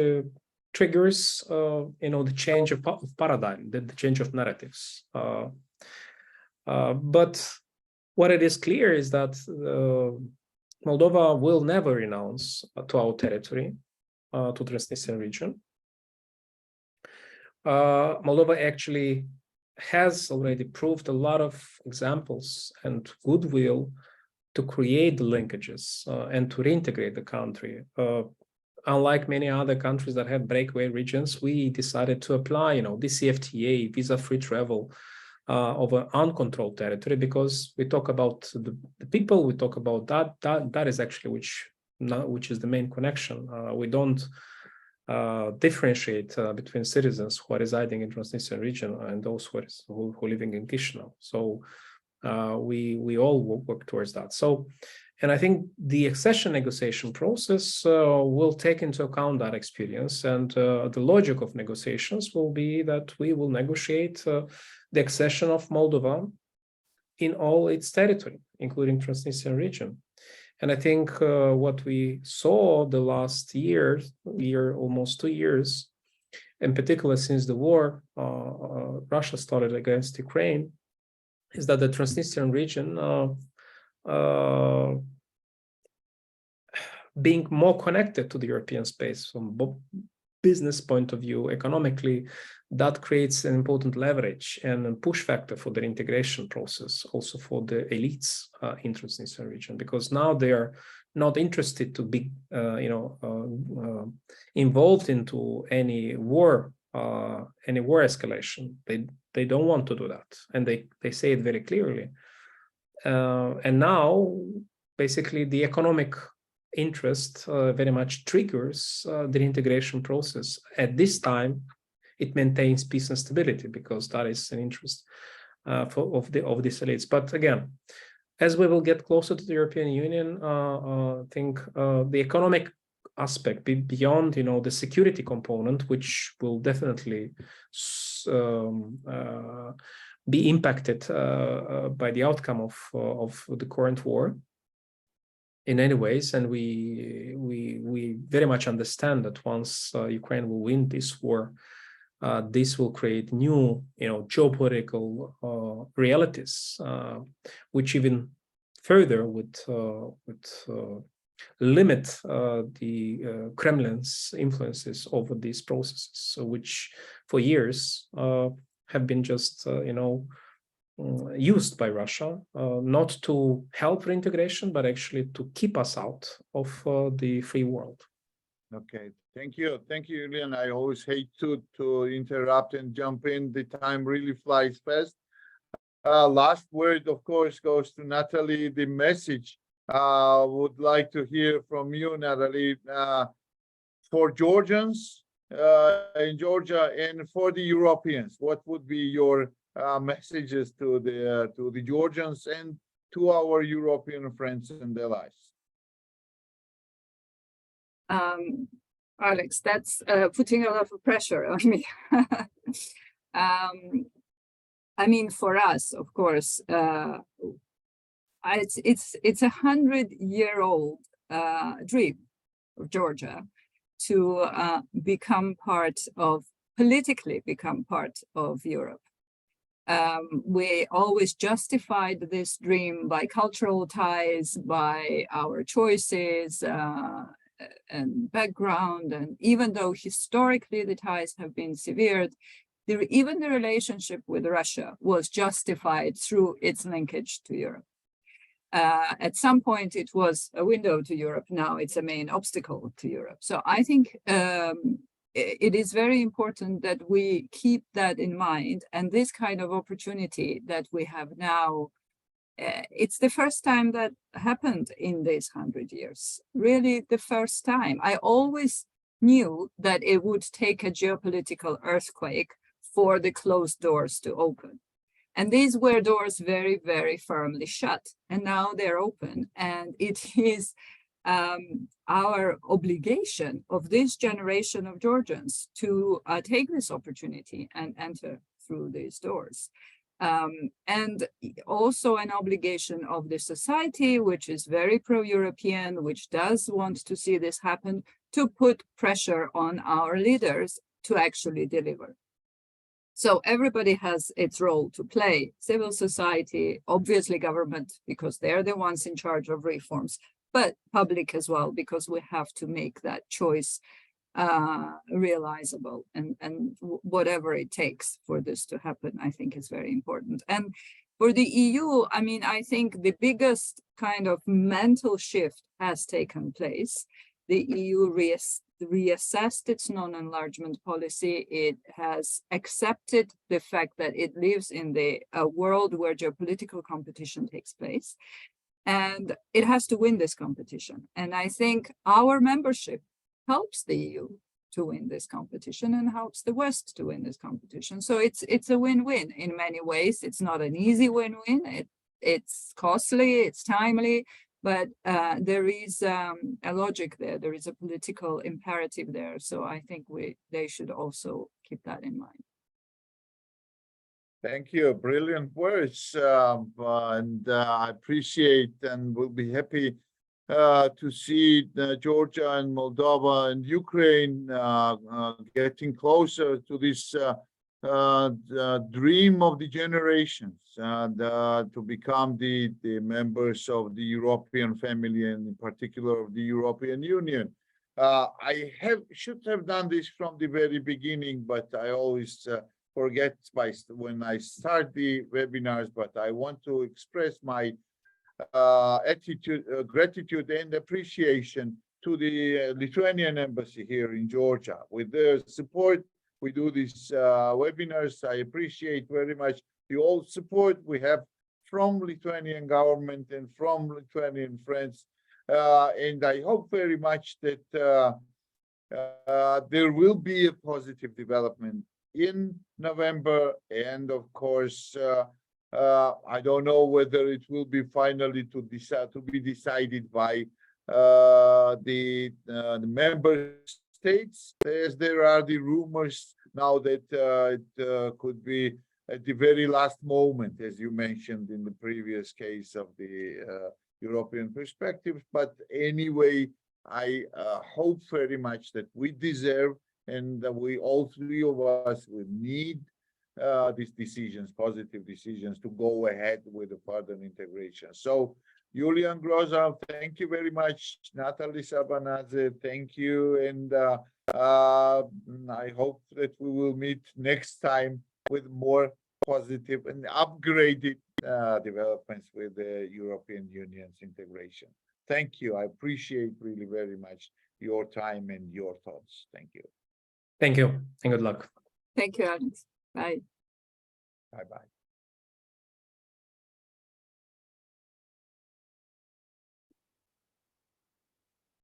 triggers, the change of paradigm, the change of narratives. But what it is clear is that Moldova will never renounce to our territory, to the Transnistrian region. Moldova actually has already proved a lot of examples and goodwill to create the linkages and to reintegrate the country. Unlike many other countries that have breakaway regions, we decided to apply, DCFTA, visa-free travel over uncontrolled territory, because we talk about the people, we talk about that is actually which is the main connection. We don't differentiate between citizens who are residing in Transnistrian region and those who are living in Chisinau. So we all work towards that. So, and I think the accession negotiation process will take into account that experience, and the logic of negotiations will be that we will negotiate the accession of Moldova in all its territory, including Transnistrian region. And I think what we saw the last year, almost 2 years, in particular since the war Russia started against Ukraine, is that the Transnistrian region being more connected to the European space from business point of view, economically, that creates an important leverage and a push factor for the integration process, also for the elites' interests in this region, because now they are not interested to be, involved into any war escalation. They don't want to do that, and they say it very clearly. And now, basically, the economic interest very much triggers the integration process. At this time, it maintains peace and stability because that is an interest of these elites. But again, as we will get closer to the European Union, I think the economic aspect beyond, the security component, which will definitely be impacted by the outcome of the current war in any ways, and we very much understand that once Ukraine will win this war, this will create new, geopolitical realities, which even further would limit the Kremlin's influences over these processes, which for years have been just, used by Russia, not to help reintegration, but actually to keep us out of the free world. Okay, thank you, Iulian. I always hate to interrupt and jump in. The time really flies fast. Last word, of course, goes to Natalie. The message would like to hear from you, Natalie, for Georgians in Georgia and for the Europeans. What would be your messages to the Georgians and to our European friends and allies? Alex, that's putting a lot of pressure on me. I mean, for us, of course, it's a 100-year-old dream of Georgia to politically become part of Europe. We always justified this dream by cultural ties, by our choices and background, and even though historically the ties have been severed, even the relationship with Russia was justified through its linkage to Europe. At some point, it was a window to Europe. Now it's a main obstacle to Europe. So I think it is very important that we keep that in mind. And this kind of opportunity that we have now, it's the first time that happened in these 100 years. Really the first time. I always knew that it would take a geopolitical earthquake for the closed doors to open. And these were doors very, very firmly shut. And now they're open. And it is our obligation of this generation of Georgians to take this opportunity and enter through these doors. And also an obligation of the society, which is very pro-European, which does want to see this happen, to put pressure on our leaders to actually deliver. So everybody has its role to play. Civil society, obviously government, because they're the ones in charge of reforms, but public as well, because we have to make that choice realizable, and whatever it takes for this to happen, I think is very important. And for the EU, I mean, I think the biggest kind of mental shift has taken place. The EU reassessed its non-enlargement policy. It has accepted the fact that it lives in a world where geopolitical competition takes place, and it has to win this competition. And I think our membership helps the EU to win this competition and helps the West to win this competition. So it's a win-win in many ways. It's not an easy win-win. It's costly, it's timely, but there is a logic there. There is a political imperative there. So I think they should also keep that in mind. Thank you. Brilliant words. And I appreciate and will be happy to see Georgia and Moldova and Ukraine getting closer to this the dream of the generations to become the members of the European family, and in particular of the European Union. I should have done this from the very beginning, but I always forget when I start the webinars. But I want to express my gratitude and appreciation to the Lithuanian embassy here in Georgia. With their support, we do these webinars. I appreciate very much the all support we have from Lithuanian government and from Lithuanian friends. And I hope very much that there will be a positive development in November. And of course, I don't know whether it will be finally to be decided by the member states, as there are the rumors now that it could be at the very last moment, as you mentioned in the previous case of the European perspective. But anyway, I hope very much that we deserve, and that we all three of us will need these decisions, positive decisions, to go ahead with the further integration. So, Iulian, Groza, thank you very much. Natalie, Sabanadze, thank you. And I hope that we will meet next time with more positive and upgraded developments with the European Union's integration. Thank you. I appreciate really very much your time and your thoughts. Thank you. Thank you and good luck. Thank you, Alex. Bye. Bye-bye.